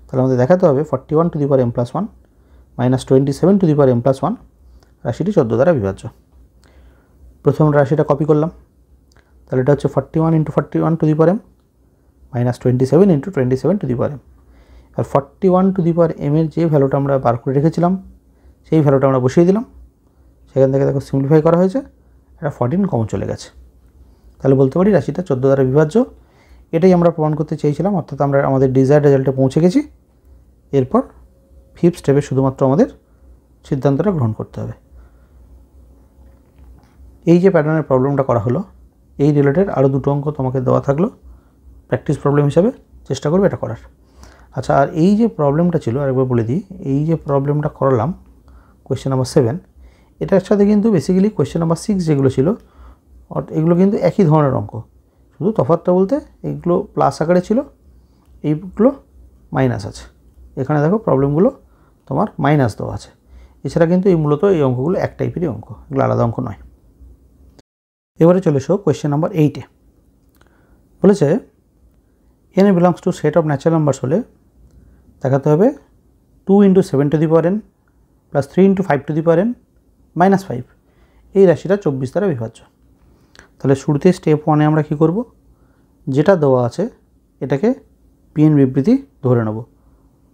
তাহলে আমাদের দেখাতে হবে 41 to the power m+1 minus 27 to the power m+1 রাশিটি 14 দ্বারা বিভাজ্য। প্রথম রাশিটা কপি করলাম, তাহলে এটা হচ্ছে 41 into 41 to the power m minus 27 into 27 to the power m। আর 41 টু দি পাওয়ার m এর যে ভ্যালুটা আমরা বার করে রেখেছিলাম সেই ভ্যালুটা আমরা বসিয়ে দিলাম। সেখান থেকে দেখো সিম্পলিফাই করা হয়েছে, এটা 14 কমন চলে গেছে। তাহলে বলতে পারি রাশিটা 14 দ্বারা বিভাজ্য। এটাই আমরা প্রমাণ করতে চেয়েছিলাম, অর্থাৎ আমরা আমাদের ডিজায়ার্ড রেজাল্টে পৌঁছে গেছি। এরপর 5th স্টেপে শুধুমাত্র আমাদের সিদ্ধান্তটা গ্রহণ করতে হবে। এই যে প্যাটার্নের প্রবলেমটা করা হলো, এই রিলেটেড আরও দুটো অঙ্ক তোমাকে দেওয়া থাকলো প্র্যাকটিস প্রবলেম হিসাবে, চেষ্টা করবে এটা করার। আচ্ছা, আর এই যে প্রবলেমটা ছিল আরেকবার বলে দিই, এই যে প্রবলেমটা করালাম কোয়েশ্চেন নাম্বার 7, এটার সাথে কিন্তু বেসিক্যালি কোয়েশ্চেন নাম্বার 6 যেগুলো ছিল এগুলো কিন্তু একই ধরনের অঙ্ক, শুধু তফাৎটা বলতে এইগুলো প্লাস আকারে ছিল, এইগুলো মাইনাস আছে। এখানে দেখো প্রবলেমগুলো তোমার মাইনাস দেওয়া আছে। এছাড়া কিন্তু এই মূলত এই অঙ্কগুলো এক টাইপেরই অঙ্ক, এগুলো আলাদা অঙ্ক নয়। এবারে চলে এসো কোয়েশ্চেন নাম্বার 8-এ। বলেছে n belongs to set of natural numbers হলে দেখাতে হবে 2 into 7 two the power n plus 3 into 5 two the power n minus 5 এই রাশিটা 24 দ্বারা বিভাজ্য। তাহলে শুরুতে স্টেপ 1-এ আমরা কী করব, যেটা দেওয়া আছে এটাকে pn বিবৃতি ধরে নেব।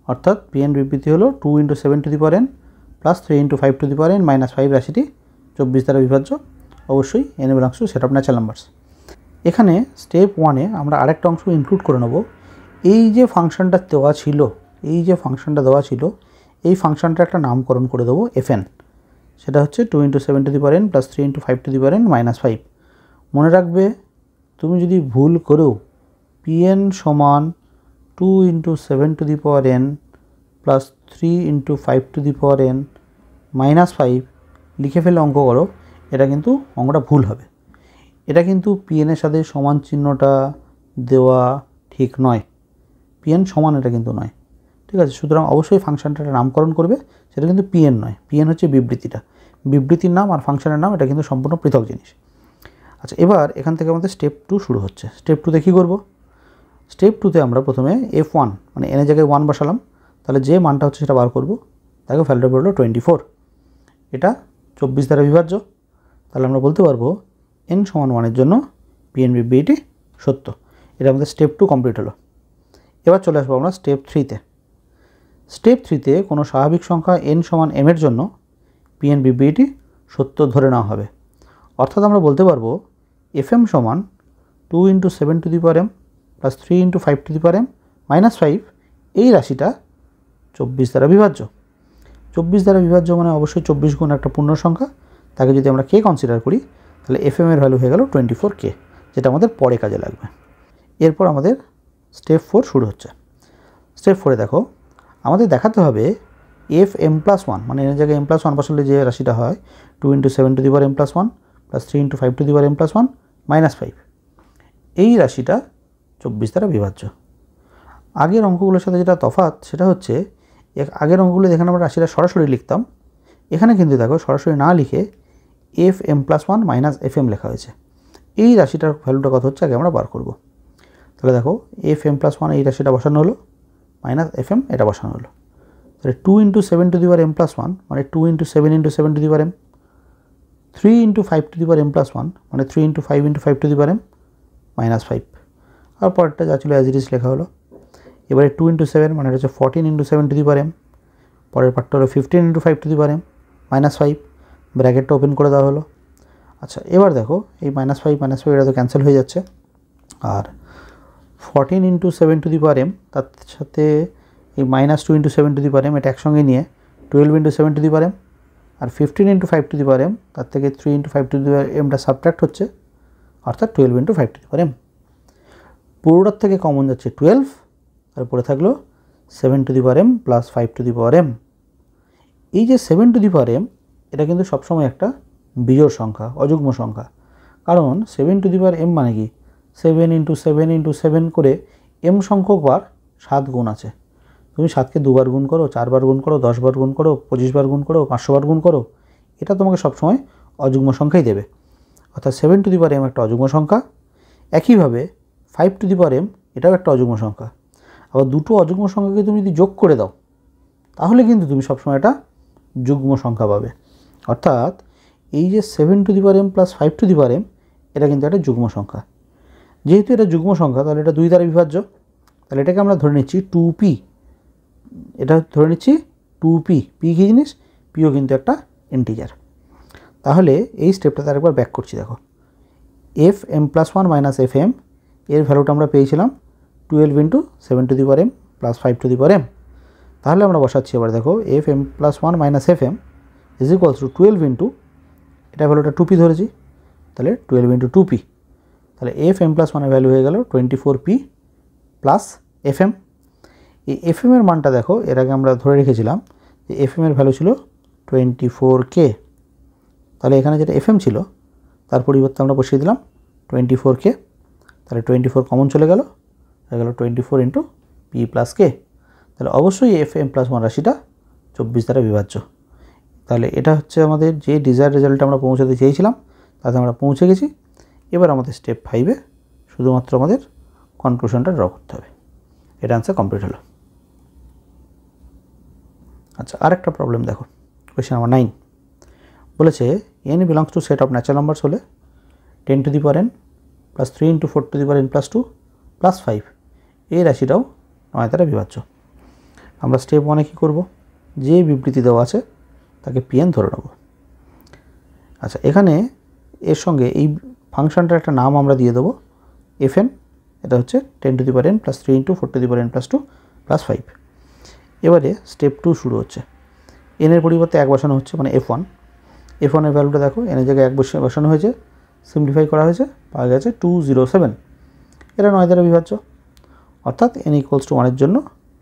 অর্থাৎ pn বিবৃতি হলো 2 into 7 two the power n plus 3 into 5 two the power n minus 5 রাশিটি 24 দ্বারা বিভাজ্য। অবশ্যই n belongs to set of natural numbers. এখানে স্টেপ 1-এ আমরা আরেকটা অংশ ইনক্লুড করে নেব। এই যে ফাংশনটা দেওয়া ছিল, এই ফাংশনটা একটা নামকরণ করে দেবো fn। সেটা হচ্ছে 2 into 7 two the power n plus 3 into 5 two the power n minus 5। মনে রাখবে, তুমি যদি ভুল করেও pn সমান 2 into 7 two the power n plus 3 into 5 two the power n minus 5 লিখে ফেলে অঙ্ক করো, এটা কিন্তু অঙ্কটা ভুল হবে। এটা কিন্তু pn-এর সাথে সমান চিহ্নটা দেওয়া ঠিক নয়, pn সমান এটা কিন্তু নয়, ঠিক আছে। সুতরাং অবশ্যই ফাংশনটা নামকরণ করবে, সেটা কিন্তু pn নয়, pn হচ্ছে বিবৃতিটা, বিবৃতির নাম আর ফাংশনের নাম এটা কিন্তু সম্পূর্ণ পৃথক জিনিস। আচ্ছা, এবার এখান থেকে আমাদের স্টেপ 2 শুরু হচ্ছে। স্টেপ 2-তে কী করব, স্টেপ 2-তে আমরা প্রথমে f1 মানে n এর জায়গায় 1 বসালাম, তাহলে যে মানটা হচ্ছে সেটা বার করব। দেখো ভ্যালুটা বেরোলো 24, এটা 24 দ্বারা বিভাজ্য। তাহলে আমরা বলতে পারবো n সমান 1 জন্য PNBBটি সত্য। এটা আমাদের স্টেপ 2 কমপ্লিট হলো। এবার চলে আসবো আমরা স্টেপ 3তে। স্টেপ 3তে কোনো স্বাভাবিক সংখ্যা n সমান m এর জন্য PNBBটি সত্য ধরে নেওয়া হবে। অর্থাৎ আমরা বলতে পারবো fm সমান 2 × 7m প্লাস 3 × 5m মাইনাস 5 এই রাশিটা 24 দ্বারা বিভাজ্য। 24 দ্বারা বিভাজ্য মানে অবশ্যই 24 গুণ একটা পূর্ণ সংখ্যা, তাকে যদি আমরা কে কনসিডার করি তাহলে fm এর ভ্যালু হয়ে গেল 24k, যেটা আমাদের পরে কাজে লাগবে। এরপর আমাদের স্টেপ 4 শুরু হচ্ছে। স্টেপ 4-এ দেখো আমাদের দেখাতে হবে fm+1 মানে এর জায়গায় m+1 বসালে যে রাশিটা হয় 2 × 7m+1 প্লাস 3 × 5m+1 মাইনাস 5 এই রাশিটা 24 দ্বারা বিভাজ্য। আগের অঙ্কগুলোর সাথে যেটা তফাৎ সেটা হচ্ছে আগের অঙ্কগুলো যেখানে আমরা রাশিটা সরাসরি লিখতাম, এখানে কিন্তু দেখো সরাসরি না লিখে fm+1 মাইনাস fm লেখা হয়েছে। এই রাশিটার ভ্যালুটা কত হচ্ছে আগে আমরা বার করব। তাহলে দেখো fm+1 এই রাশিটা বসানো হলো, মাইনাস fm এটা বসানো হলো। তাহলে 2 × 7m+1 মানে 2 × 7 × 7m, 3 × 5m+1 মানে 3 × 5 × 5m মাইনাস 5, আর পরেরটা যা ছিল অ্যাজ ইট ইজ লেখা হলো। এবারে 2 × 7 মানে হচ্ছে 14 × 7m, পরের পার্টটা হলো 15 × 5m মাইনাস 5, ব্র্যাকেটটা ওপেন করে দেওয়া হলো। আচ্ছা এবার দেখো এই মাইনাস 5 এটা তো ক্যান্সেল হয়ে যাচ্ছে, আর 14 × 7m তার সাথে এই -2 × 7m এটা একসঙ্গে নিয়ে 12 × 7m, আর 15 × 5m তার থেকে 3 × 5mটা সাবট্রাক্ট হচ্ছে, অর্থাৎ 12 × 5m। পুরোটার থেকে কমন যাচ্ছে 12, তারপরে থাকলো 7m প্লাস 5m। এই যে 7m এটা কিন্তু সবসময় একটা বিজোড় সংখ্যা, অযুগ্ম সংখ্যা। কারণ 7m মানে কি 7 × 7 × 7 করে m সংখ্যক বার 7 গুণ আছে। তুমি 7কে 2 বার গুণ করো, 4 বার গুণ করো, 10 বার গুণ করো, 25 বার গুণ করো, 500 বার গুণ করো, এটা তোমাকে সবসময় অযুগ্ম সংখ্যাই দেবে। অর্থাৎ 7m একটা অযুগ্ম সংখ্যা। একইভাবে 5m এটাও একটা অযুগ্ম সংখ্যা। আবার দুটো অযুগ্ম সংখ্যাকে তুমি যদি যোগ করে দাও তাহলে কিন্তু তুমি সবসময় একটা যুগ্ম সংখ্যা পাবে। অর্থাৎ এই যে 7m প্লাস 5m এটা কিন্তু একটা যুগ্ম সংখ্যা। যেহেতু এটা যুগ্ম সংখ্যা তাহলে এটা 2 দ্বারা বিভাজ্য, তাহলে এটাকে আমরা ধরে নিচ্ছি 2p। এটা ধরে নিচ্ছি 2p। p কী জিনিস? পিও কিন্তু একটা ইন্টিজার। তাহলে এই স্টেপটাতে আরেকবার ব্যাক করছি। দেখো fm+1 মাইনাস fm এর ভ্যালুটা আমরা পেয়েছিলাম 12 × 7m প্লাস 5m। তাহলে আমরা বসাচ্ছি এবার দেখো fm+1 minus fm is equals to 12 এটা ভ্যালুটা 2p ধরেছি, তাহলে 12 × 2p। তাহলে fm+1 এর ভ্যালু হয়ে গেল 24p প্লাস fm। এই fm এর মানটা দেখো এর আগে আমরা ধরে রেখেছিলাম যে fm এর ভ্যালু ছিল 24k। তাহলে এখানে যেটা fm ছিল তার পরিবর্তে আমরা বসিয়ে দিলাম 24k। তাহলে 24 কমন চলে গেল, হয়ে গেল 24 × p প্লাস k। তাহলে অবশ্যই fm+1 রাশিটা 24 দ্বারা বিভাজ্য। তাহলে এটা হচ্ছে আমাদের যে ডিজায়ার রেজাল্টে আমরা পৌঁছাতে চেয়েছিলাম তাতে আমরা পৌঁছে গেছি। এবার আমাদের স্টেপ 5-এ শুধুমাত্র আমাদের কনক্লুশনটা ড্র করতে হবে। এটা আনসার কমপ্লিট হলো। আচ্ছা আরেকটা প্রবলেম দেখো, কোয়েশ্চেন নাম্বার 9 বলেছে n belongs to set of natural numbers হলে 10n plus 3 × 4n plus 2 plus 5 এই রাশিটাও 9 দ্বারা বিভাজ্য। আমরা স্টেপ 1-এ কী করব? যে বিবৃতি দেওয়া আছে তাকে pn ধরে নেব। আচ্ছা এখানে এর সঙ্গে এই ফাংশনটার একটা নাম আমরা দিয়ে দেবো fn। এটা হচ্ছে 10n plus 3 × 4n plus 2 plus 5। এবারে স্টেপ 2 শুরু হচ্ছে। n এর পরিবর্তে 1 বসানো হচ্ছে, মানে f1। f1 এর ভ্যালুটা দেখো n এর জায়গায় 1 বসানো হয়েছে, সিম্পলিফাই করা হয়েছে, পাওয়া গেছে 207। এটা 9 দ্বারা বিভাজ্য, অর্থাৎ n = 1 এর জন্য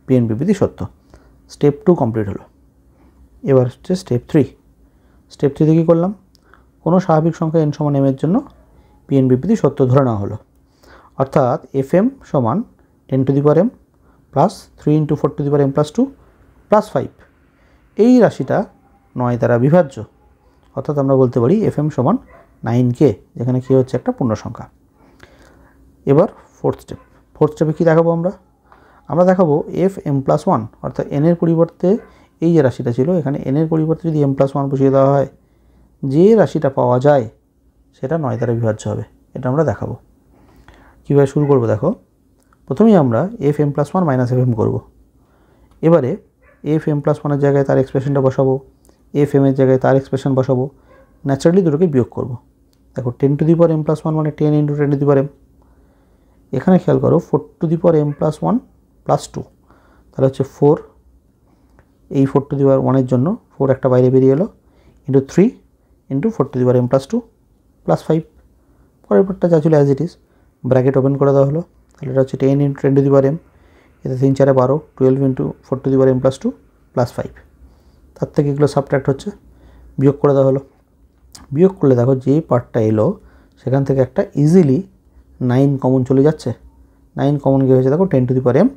pn বিবৃতি সত্য। স্টেপ 2 কমপ্লিট হলো। এবার হচ্ছে স্টেপ 3। স্টেপ 3-তে কী করলাম? কোনো স্বাভাবিক সংখ্যা n সমান m এর জন্য pn বিবৃতি সত্য ধরে নেওয়া হলো। অর্থাৎ fm সমান 10m plus 3 × 4n plus 2 plus 5 এই রাশিটা 9 দ্বারা বিভাজ্য। অর্থাৎ আমরা বলতে পারি fm সমান 9k, যেখানে k হচ্ছে একটা পূর্ণ সংখ্যা। এবার ফোর্থ স্টেপে কী দেখাবো? আমরা দেখাবো fm+1 অর্থাৎ n এর পরিবর্তে এই যে রাশিটা ছিল এখানে n এর পরিবর্তে যদি m+1 বসিয়ে দেওয়া হয় যে রাশিটা পাওয়া যায় সেটা 9 দ্বারা বিভাজ্য হবে। এটা আমরা দেখাবো। কীভাবে শুরু করব দেখো, প্রথমেই আমরা F M plus one minus F M করবো। এবারে এফ এম প্লাস ওয়ানের জায়গায় তার এক্সপ্রেশনটা বসাবো, এফ এম এর জায়গায় তার এক্সপ্রেশন বসাবো, ন্যাচারালি দুটোকে বিয়োগ করব। দেখো 10 to the power M plus one মানে 10 into 10 to the power M. এখানে খেয়াল করো 4 to the power M plus one plus 2, তাহলে হচ্ছে 4, এই 4 টু দি পাওয়ার ওয়ানের জন্য 4 একটা বাইরে বেরিয়ে এলো, into 3 into 4 to the power M plus 2 plus 5। পরের পার্টটা যা ছিল as it is, bracket open করে দেওয়া হলো। তাহলে এটা হচ্ছে 10 into 10 to the power M, এতে 3 4 12, 12 into 4 to the power M plus 2 plus 5। তার থেকে এগুলো সাবট্র্যাক্ট হচ্ছে, বিয়োগ করে দেওয়া হলো। বিয়োগ করলে দেখো যে পার্টটা এলো সেখান থেকে একটা ইজিলি 9 কমন চলে যাচ্ছে। 9 কমন গিয়ে হয়েছে দেখো 10 to the power M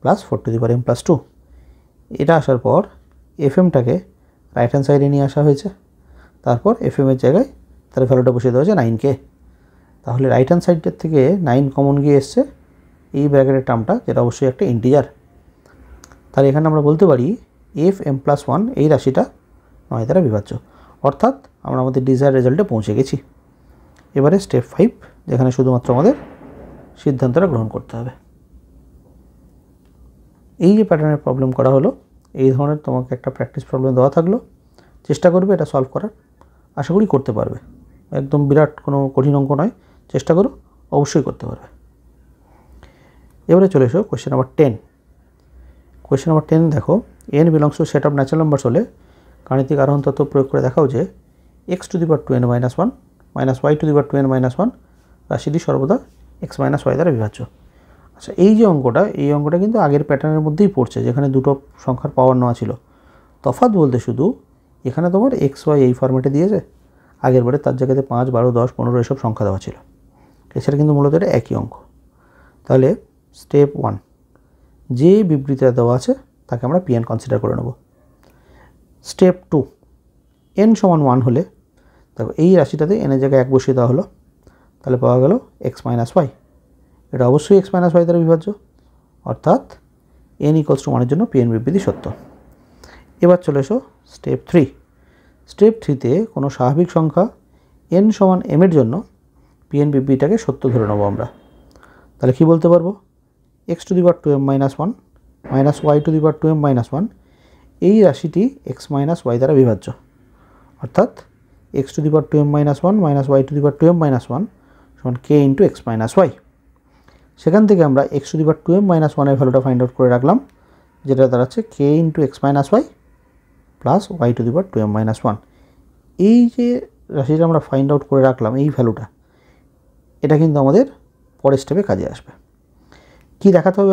plus 4 to the power M plus 2। এটা আসার পর এফ এমটাকে রাইট হ্যান্ড সাইডে নিয়ে আসা হয়েছে। তারপর এফ এমের জায়গায় তার ভ্যালুটা বসিয়ে দেওয়া হয়েছে 9কে। তাহলে রাইট হ্যান্ড সাইডের থেকে 9 কমন গিয়ে এসছে এই ব্র্যাকেটের টার্মটা, যেটা অবশ্যই একটা ইন্টিজার। তাহলে এখানে আমরা বলতে পারি এফ এম প্লাস ওয়ান এই রাশিটা 9 দ্বারা বিভাজ্য, অর্থাৎ আমরা আমাদের ডিজায়ার রেজাল্টে পৌঁছে গেছি। এবারে স্টেপ 5, যেখানে শুধুমাত্র আমাদের সিদ্ধান্তটা গ্রহণ করতে হবে। এই যে প্যাটার্নের প্রবলেম করা হলো, এই ধরনের তোমাকে একটা প্র্যাকটিস প্রবলেম দেওয়া থাকলো, চেষ্টা করবে এটা সলভ করার, আশা করি করতে পারবে। একদম বিরাট কোনো কঠিন অঙ্ক নয়, চেষ্টা করো, অবশ্যই করতে পারবে। এবারে চলে এসো কোয়েশ্চেন নাম্বার 10। কোয়েশ্চেন নাম্বার 10 দেখো, N belongs to set of natural numbers হলে গাণিতিক আরোহণ তত্ত্ব প্রয়োগ করে দেখাও যে X to the power 2n minus 1 minus Y to the power 2n minus 1 রাশিটি সর্বদা এক্স মাইনাস ওয়াই দ্বারা বিভাজ্য। আচ্ছা, এই যে অঙ্কটা, এই অঙ্কটা কিন্তু আগের প্যাটার্নের মধ্যেই পড়ছে, যেখানে দুটো সংখ্যার পাওয়ার নেওয়া ছিল। তফাৎ বলতে শুধু এখানে তোমার এক্স ওয়াই এই ফরম্যাটে দিয়েছে, আগের বারে তার জায়গাতে 5 12 10 15 এসব সংখ্যা দেওয়া ছিল। এছাড়া কিন্তু মূলত এটা একই অঙ্ক। তাহলে স্টেপ 1, যে বিবৃতিটা দেওয়া আছে তাকে আমরা পিএন কনসিডার করে নেব। স্টেপ 2, এন সমান 1 হলে দেখো এই রাশিটাতে এনের জায়গায় 1 বসিয়ে দেওয়া হলো, তাহলে পাওয়া গেল এক্স মাইনাস ওয়াই। এটা অবশ্যই এক্স মাইনাস ওয়াই দ্বারা বিভাজ্য, অর্থাৎ এন ইকুয়ালস টু 1-এর জন্য পিএন বিবৃতি সত্য। এবার চলে এসো স্টেপ 3। স্টেপ 3তে কোনো স্বাভাবিক সংখ্যা এন সমান এম-এর জন্য পিএন বিবৃতিটাকে সত্য ধরে নেব আমরা। তাহলে কী বলতে পারবো, X to the power 2m minus 1 minus Y to the power 2m minus 1 এই রাশিটি এক্স মাইনাস ওয়াই দ্বারা বিভাজ্য, অর্থাৎ X to the power 2m minus 1 minus Y to the power 2m minus 1 সমান K into X minus Y. সেখান থেকে আমরা X to the power 2m minus 1-এর ভ্যালুটা ফাইন্ড আউট করে রাখলাম, যেটা দাঁড়াচ্ছে K into X minus Y plus Y to the power 2m minus 1। এই যে রাশিটা আমরা ফাইন্ড আউট করে রাখলাম, এই ভ্যালুটা, এটা কিন্তু আমাদের পরের স্টেপে কাজে আসবে। কি দেখাতে হবে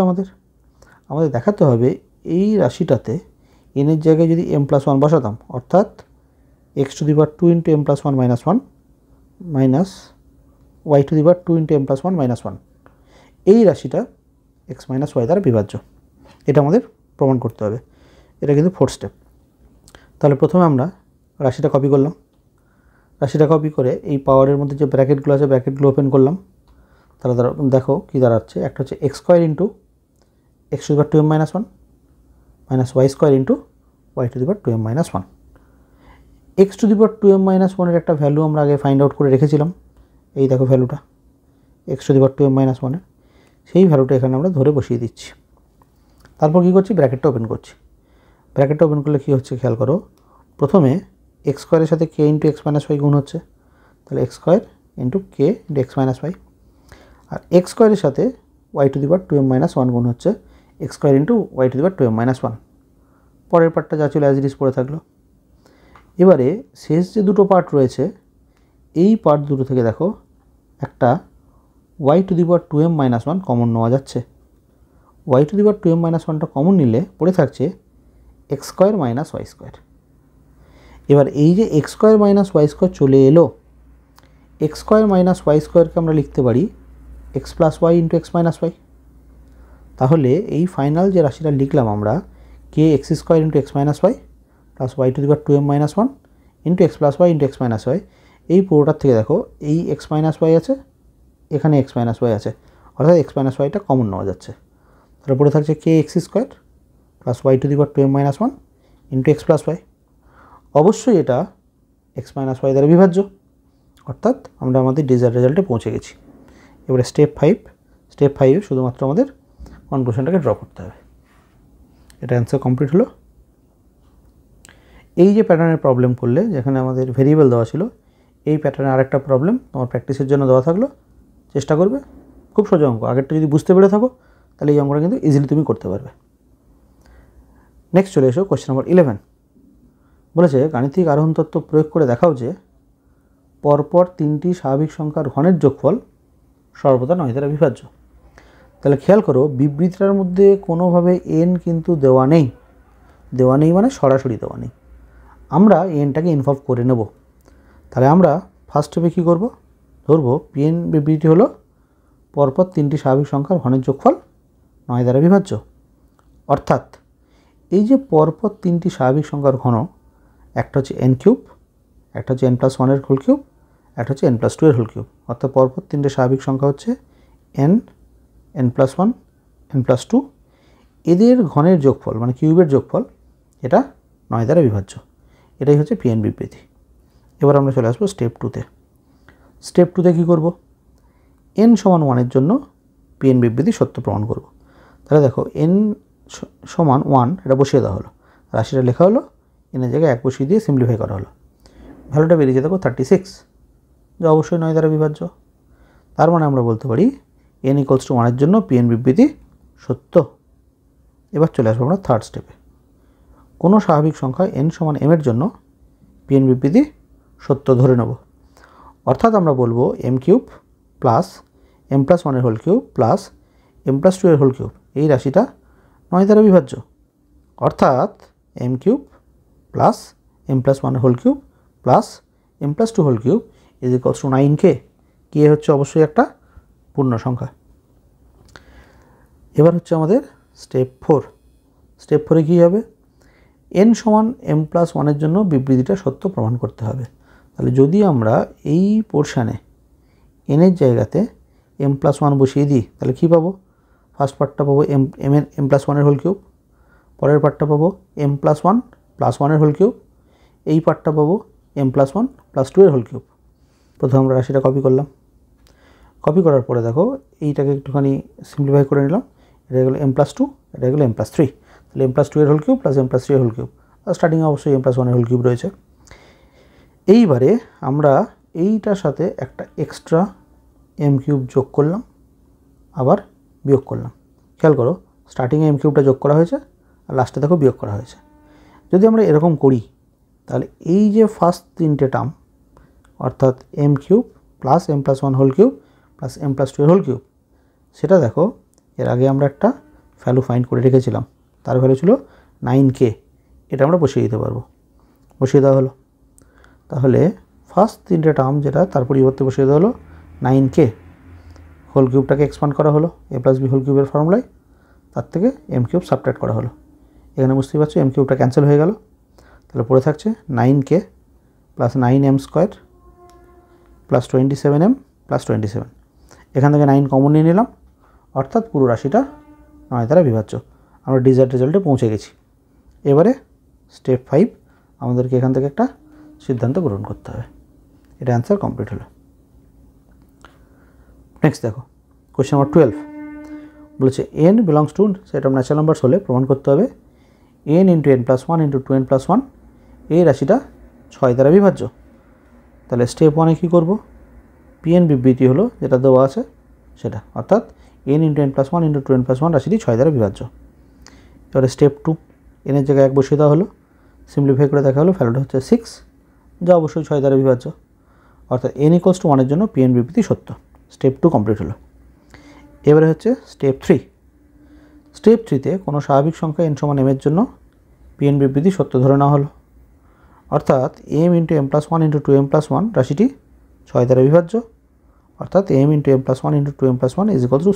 আমাদের দেখাতে হবে এই রাশিটাতে এনের জায়গায় যদি m প্লাস 1 বসাতাম, অর্থাৎ X to the power 2 into M plus 1 minus 1 minus Y to the power 2 into M plus 1 minus 1, এই রাশিটা এক্স মাইনাস ওয়াই দ্বারা বিভাজ্য। এটা আমাদের প্রমাণ করতে হবে। এটা কিন্তু 4th স্টেপ। তাহলে প্রথমে আমরা রাশিটা কপি করলাম। রাশিটা কপি করে এই পাওয়ারের মধ্যে যে ব্র্যাকেটগুলো আছে ব্র্যাকেটগুলো ওপেন করলাম। তাহলে দেখো কী দাঁড়াচ্ছে, একটা হচ্ছে X square into X to the power 2m minus 1 minus Y square into Y to the power 2m minus 1। X to the power 2m minus 1-এর একটা ভ্যালু আমরা আগে ফাইন্ড আউট করে রেখেছিলাম। এই দেখো ভ্যালুটা X to the power 2m minus 1-এর, সেই ভ্যালুটা এখানে আমরা ধরে বসিয়ে দিচ্ছি। তারপর কী করছি, ব্র্যাকেটটা ওপেন করছি। ব্র্যাকেটটা ওপেন করলে কী হচ্ছে খেয়াল করো, প্রথমে এক্স স্কোয়ারের সাথে K into X minus Y গুণ হচ্ছে, তাহলে X square into K into X minus Y. আর এক্স স্কোয়ারের সাথে Y to the power 2m minus 1 গুণ হচ্ছে X square into Y to the power 2m minus 1। পরের পার্টটা যা ছিল অ্যাজ ইট ইজ পড়ে থাকলো। এবারে শেষ যে দুটো পার্ট রয়েছে, এই পার্ট দুটো থেকে দেখো একটা Y to the power 2m minus 1 common নেওয়া যাচ্ছে। Y to the power 2m minus 1টা কমন নিলে পড়ে থাকছে X square minus Y square. এবার এই যে X square minus Y square চলে এলো, এক্স স্কোয়ার মাইনাস ওয়াই স্কোয়ারকে আমরা লিখতে পারি X plus Y into X minus Y. তাহলে এই ফাইনাল যে রাশিটা লিখলাম আমরা, K X square into X minus Y plus Y to the power 2m minus 1 into X plus Y into X minus Y, এই পুরোটার থেকে দেখো এই এক্স মাইনাস ওয়াই আছে, এখানে এক্স মাইনাস ওয়াই আছে, অর্থাৎ এক্স মাইনাস ওয়াইটা কমন নেওয়া যাচ্ছে। তাহলে পড়ে থাকছে K X square plus Y to the power 2m minus 1 into X plus Y. অবশ্যই এটা এক্স মাইনাস ওয়াই দ্বারা বিভাজ্য, অর্থাৎ আমরা আমাদের ডিজায়ার্ড রেজাল্টে পৌঁছে গেছি। এবারে স্টেপ 5 শুধুমাত্র আমাদের কনক্লুশনটাকে ড্র করতে হবে। এটা অ্যান্সার কমপ্লিট হলো। এই যে প্যাটার্নের প্রবলেম করলে, যেখানে আমাদের ভেরিয়েবল দেওয়া ছিল, এই প্যাটার্নে আরেকটা প্রবলেম তোমার প্র্যাকটিসের জন্য দেওয়া থাকলো, চেষ্টা করবে। খুব সোজা অঙ্ক, আগেরটা যদি বুঝতে পেরে থাকো তাহলে এই অঙ্কটা কিন্তু ইজিলি তুমি করতে পারবে। নেক্সট চলে এসো কোয়েশ্চেন নাম্বার 11। বলেছে গাণিতিক আরোহণ তত্ত্ব প্রয়োগ করে দেখাও যে পরপর 3টি স্বাভাবিক সংখ্যার ঘনের যোগফল সর্বদা 9 দ্বারা বিভাজ্য। তাহলে খেয়াল করো, বিবৃতিটার মধ্যে কোনোভাবে n কিন্তু দেওয়া নেই। দেওয়া নেই মানে সরাসরি দেওয়া নেই, আমরা nটাকে ইনভলভ করে নেব। তাহলে আমরা ফার্স্ট স্টেপে কী করব, ধরবো pn বিবৃতি হলো পরপর 3টি স্বাভাবিক সংখ্যার ঘনের যোগফল 9 দ্বারা বিভাজ্য। অর্থাৎ এই যে পরপর 3টি স্বাভাবিক সংখ্যার ঘন, একটা হচ্ছে n3, একটা হচ্ছে n+1 এর হোল কিউব, একটা হচ্ছে n+2 এর হোল কিউব। অর্থাৎ পরপর 3টে স্বাভাবিক সংখ্যা হচ্ছে n, n+1, n+2, এদের ঘনের যোগফল মানে কিউবের যোগফল, এটা 9 দ্বারা বিভাজ্য। এটাই হচ্ছে pn বিবৃতি। এবার আমরা চলে আসবো স্টেপ 2তে। স্টেপ 2তে কী করব, n সমান 1 এর জন্য pn বিবৃতি সত্য প্রমাণ করব। তাহলে দেখো n সমান 1 এটা বসিয়ে দেওয়া হলো, রাশিটা লেখা হলো, n এর জায়গায় 1 বসিয়ে দিয়ে সিম্পলিফাই করা হলো। ভ্যালুটা বেরিয়েছে দেখো 36, যা অবশ্যই 9 দ্বারা বিভাজ্য। তার মানে আমরা বলতে পারি n = 1 এর জন্য pn বিবৃতি সত্য। এবার চলে আসবো আমরা থার্ড স্টেপে। কোনো স্বাভাবিক সংখ্যা n সমান m এর জন্য pn বিবৃতি সত্য ধরে নেব। অর্থাৎ আমরা বলবো m³ প্লাস m+1 এর হোল কিউব প্লাস m+2 এর হোল কিউব, এই রাশিটা 9 দ্বারা বিভাজ্য। অর্থাৎ m³ প্লাস m+1 এর whole cube plus m+2 whole cube = 9k। K হচ্ছে অবশ্যই একটা পূর্ণ সংখ্যা। এবার হচ্ছে আমাদের স্টেপ 4। স্টেপ 4-এ কী হবে, n সমান m+1 এর জন্য বিবৃতিটা সত্য প্রমাণ করতে হবে। তাহলে যদি আমরা এই পোর্শানে n এর জায়গাতে m+1 বসিয়ে দিই, তাহলে কী পাবো, ফার্স্ট পার্টটা পাবো m+1 এর হোল কিউব, পরের পার্টটা পাবো m+1 + 1 এর হোল কিউব, এই পার্টটা পাবো m+1 + 2 এর হোল কিউব। প্রথমে আমরা রাশিটা কপি করলাম, কপি করার পরে দেখো এইটাকে একটুখানি সিম্পলিফাই করে নিলাম, এটা গেলো m+2, এটা গেলো m+3। তাহলে m+2 এর হোল কিউব প্লাস m+3 এর হোল কিউব, আর স্টার্টিংয়ে অবশ্যই m+1 এর হোল কিউব রয়েছে। এইবারে আমরা এইটার সাথে একটা এক্সট্রা m³ যোগ করলাম, আবার বিয়োগ করলাম। খেয়াল করো, স্টার্টিংয়ে m³ যোগ করা হয়েছে আর লাস্টে দেখো বিয়োগ করা হয়েছে। যদি আমরা এরকম করি তাহলে এই যে ফার্স্ট 3টে টার্ম, অর্থাৎ m³ plus m+1 whole cube plus m+2 এর হোল কিউব, সেটা দেখো এর আগে আমরা একটা ভ্যালু ফাইন্ড করে রেখেছিলাম, তার ভ্যালু ছিল 9k। এটা আমরা বসিয়ে দিতে পারবো, বসিয়ে দেওয়া হলো। তাহলে ফার্স্ট 3টে টার্ম যেটা, তার পরিবর্তে বসিয়ে দেওয়া হলো 9k, হোল কিউবটাকে এক্সপান্ড করা হলো a+b হোল কিউবের ফর্মুলায়, তার থেকে m³ সাবট্রাক্ট করা হলো। এখানে বুঝতেই পারছো m³ ক্যান্সেল হয়ে গেল। তাহলে পড়ে থাকছে 9k plus 9m² plus 27m plus 27। এখান থেকে 9 কমন নিয়ে নিলাম, অর্থাৎ পুরো রাশিটা 9 দ্বারা বিভাজ্য। আমরা ডিজায়ার্ড রেজাল্টে পৌঁছে গেছি। এবারে স্টেপ 5, আমাদেরকে এখান থেকে একটা সিদ্ধান্ত গ্রহণ করতে হবে। এটা অ্যান্সার কমপ্লিট হলো। নেক্সট দেখো কোয়েশ্চেন নাম্বার 12। বলেছে n belongs to set of natural numbers হলে প্রমাণ করতে হবে n × n+1 × 2n+1 এই রাশিটা 6 দ্বারা বিভাজ্য। তাহলে স্টেপ 1-এ কী করবো, pn বিবৃতি হলো যেটা দেওয়া আছে সেটা, অর্থাৎ n × n+1 × 2n+1 রাশিটি 6 দ্বারা বিভাজ্য। এবারে স্টেপ 2, n এর জায়গায় 1 বসিয়ে দেওয়া হলো, সিম্পলিফাই করে দেখা হলো ভ্যালুটা হচ্ছে 6, যা অবশ্যই 6 দ্বারা বিভাজ্য। অর্থাৎ n = 1 এর জন্য pn বিবৃতি সত্য। স্টেপ 2 কমপ্লিট হলো। এবারে হচ্ছে স্টেপ 3। স্টেপ 3-তে কোনো স্বাভাবিক সংখ্যা n সমান m এর জন্য pn বিবৃতি সত্য ধরে নেওয়া হলো। অর্থাৎ m × m+1 × 2m+1 রাশিটি 6 দ্বারা বিভাজ্য। অর্থাৎ m × m+1 × 2m+1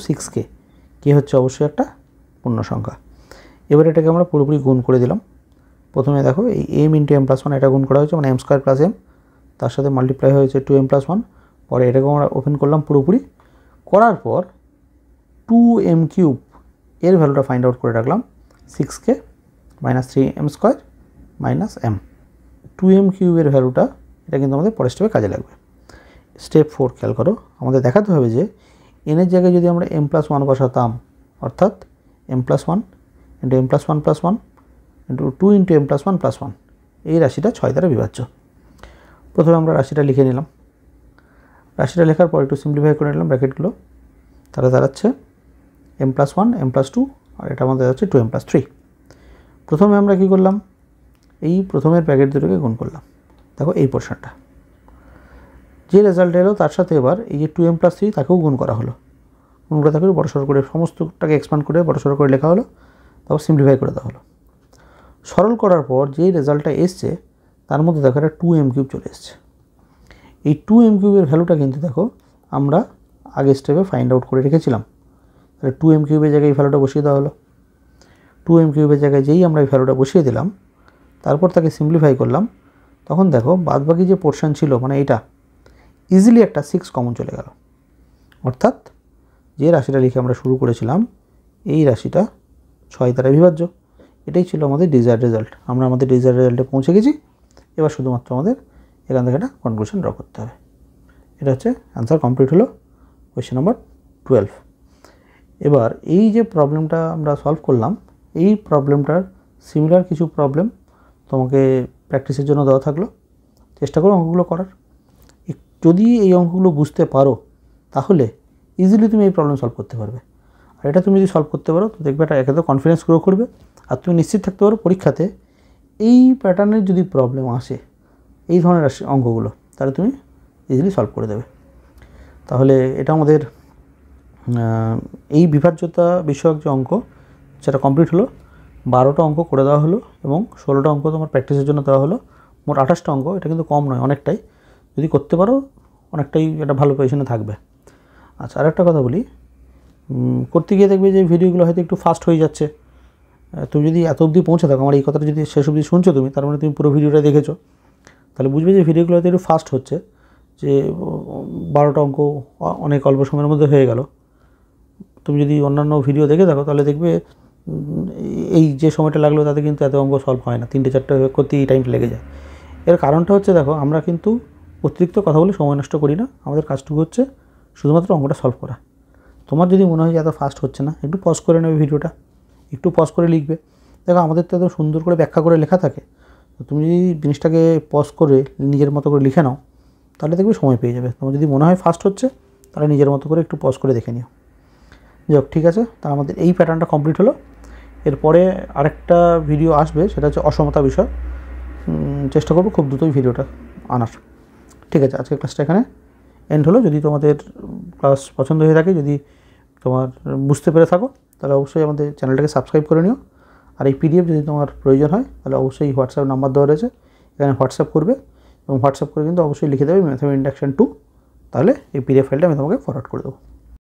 = 6k। কে হচ্ছে অবশ্যই একটা পূর্ণ সংখ্যা। এবার এটাকে আমরা পুরোপুরি গুণ করে দিলাম। প্রথমে দেখো এই m × m+1 এটা গুণ করা হয়েছে, মানে m² + m, তার সাথে মাল্টিপ্লাই হয়েছে 2m+1। পরে এটাকে আমরা ওপেন করলাম পুরোপুরি, করার পর 2m³ এর ভ্যালুটা ফাইন্ড আউট করে রাখলাম 6k - 3m² - m। 2m³ এর ভ্যালুটা এটা কিন্তু আমাদের পরের স্টেপে কাজে লাগবে। স্টেপ 4 খেয়াল করো, আমাদের দেখাতে হবে যে এনের জায়গায় যদি আমরা m+1 বসাতাম, অর্থাৎ m+1 into m+1+1 into 2 into m+1+1, এই রাশিটা 6 দ্বারা বিভাজ্য। প্রথমে আমরা রাশিটা লিখে নিলাম। রাশিটা লেখার পর একটু সিম্পলিফাই করে নিলাম ব্র্যাকেটগুলো, তাহলে দাঁড়াচ্ছে m+1 m+2 আর এটা আমাদের যাচ্ছে 2m+3। প্রথমে আমরা কি করলাম, এই প্রথমের ব্র্যাকেট দুটোকে গুণ করলাম। দেখো এই পোর্শনটা যে রেজাল্ট এলো তার সাথে এবার এই যে 2m+3 তাকেও গুণ করা হলো। গুণ করে তাকে বড়সড় করে সমস্তটাকে এক্সপ্যান্ড করে বড়সড় করে লেখা হলো, তারপর সিম্পলিফাই করে দেওয়া হলো। সরল করার পর যেই রেজাল্টটা এসছে তার মধ্যে দেখো একটা 2m³ চলে এসছে। এই 2m³ ভ্যালুটা কিন্তু দেখো আমরা আগের স্টেপে ফাইন্ড আউট করে রেখেছিলাম। তাহলে 2m³ জায়গায় এই ভ্যালুটা বসিয়ে দেওয়া হলো। 2m³ জায়গায় যেই আমরা এই ভ্যালুটা বসিয়ে দিলাম, তারপর তাকে সিম্পলিফাই করলাম, তখন দেখো বাদবাকি যে পোর্শন ছিল মানে এটা ইজিলি একটা 6 কমন চলে গেল। অর্থাৎ যে রাশিটা লিখে আমরা শুরু করেছিলাম এই রাশিটা 6 দ্বারা বিভাজ্য। এটাই ছিল আমাদের ডিজায়ার্ড রেজাল্ট। আমরা আমাদের ডিজায়ার্ড রেজাল্টে পৌঁছে গেছি। এবার শুধুমাত্র আমাদের এখান থেকে একটা কনক্লুশন ড্র করতে হবে। এটা হচ্ছে অ্যান্সার কমপ্লিট হলো কোয়েশ্চেন নাম্বার 12। এবার এই যে প্রবলেমটা আমরা সলভ করলাম, এই প্রবলেমটার সিমিলার কিছু প্রবলেম তোমাকে প্র্যাকটিসের জন্য দেওয়া থাকলো। চেষ্টা করো অঙ্কগুলো করার। যদি এই অঙ্কগুলো বুঝতে পারো তাহলে ইজিলি তুমি এই প্রবলেম সলভ করতে পারবে। আর এটা তুমি যদি সলভ করতে পারো তো দেখবে এটা একে তো কনফিডেন্স গ্রো করবে, আর তুমি নিশ্চিত থাকতে পারো পরীক্ষাতে এই প্যাটার্নের যদি প্রবলেম আসে এই ধরনের অঙ্কগুলো তাহলে তুমি ইজিলি সলভ করে দেবে। তাহলে এটা আমাদের এই বিভাজ্যতা বিষয়ক যে অঙ্ক সেটা কমপ্লিট হলো। 12টা অঙ্ক করে দেওয়া হলো এবং 16টা অঙ্ক তোমার প্র্যাকটিসের জন্য দেওয়া হলো। মোট 28টা অঙ্ক। এটা কিন্তু কম নয়, অনেকটাই। যদি করতে পারো অনেকটাই এটা ভালো পজিশনে থাকবে। আচ্ছা, আরেকটা কথা বলি, করতে গিয়ে দেখবে যে ভিডিওগুলো হয়তো একটু ফাস্ট হয়ে যাচ্ছে। তুমি যদি এত অবধি পৌঁছে থাকো, আমার এই কথাটা যদি শেষ অবধি শুনছো তুমি, তার মানে তুমি পুরো ভিডিওটা দেখেছো, তাহলে বুঝবে যে ভিডিওগুলো হয়তো একটু ফাস্ট হচ্ছে, যে 12টা অঙ্ক অনেক অল্প সময়ের মধ্যে হয়ে গেল। তুমি যদি অন্যান্য ভিডিও দেখে থাকো তাহলে দেখবে এই যে সময়টা লাগলো তাতে কিন্তু এত অঙ্ক সলভ হয় না, 3-4টা করতেই টাইমটা লেগে যায়। এর কারণটা হচ্ছে দেখো আমরা কিন্তু অতিরিক্ত কথা বলে সময় নষ্ট করি না। আমাদের কাজটুকু হচ্ছে শুধুমাত্র অঙ্কটা সলভ করা। তোমার যদি মনে হয় যে এত ফাস্ট হচ্ছে না, একটু পজ করে নেবে ভিডিওটা, একটু পজ করে লিখবে। দেখো আমাদের তো এত সুন্দর করে ব্যাখ্যা করে লেখা থাকে, তো তুমি যদি জিনিসটাকে পজ করে নিজের মতো করে লিখে নাও তাহলে দেখবে সময় পেয়ে যাবে। তোমার যদি মনে হয় ফাস্ট হচ্ছে তাহলে নিজের মতো করে একটু পজ করে দেখে নিও। যাক, ঠিক আছে, তা আমাদের এই প্যাটার্নটা কমপ্লিট হলো। এরপরে আরেকটা ভিডিও আসবে, সেটা হচ্ছে অসমতা বিষয়। চেষ্টা করবো খুব দ্রুতই ভিডিওটা আনার। ঠিক আছে, আজকের ক্লাসটা এখানে এন্ড হলো। যদি তোমাদের ক্লাস পছন্দ হয়ে থাকে, যদি তোমার বুঝতে পেরে থাকো, তাহলে অবশ্যই আমাদের চ্যানেলটাকে সাবস্ক্রাইব করে নিও। আর এই পিডিএফ যদি তোমার প্রয়োজন হয় তাহলে অবশ্যই হোয়াটসঅ্যাপ নাম্বার দেওয়া রয়েছে, এখানে হোয়াটসঅ্যাপ করবে এবং হোয়াটসঅ্যাপ করে কিন্তু অবশ্যই লিখে দেবে ম্যাথমেটিক্স ইন্ডাকশন 2, তাহলে এই পিডিএফ ফাইলটা আমি তোমাকে ফরওয়ার্ড করে দেবো।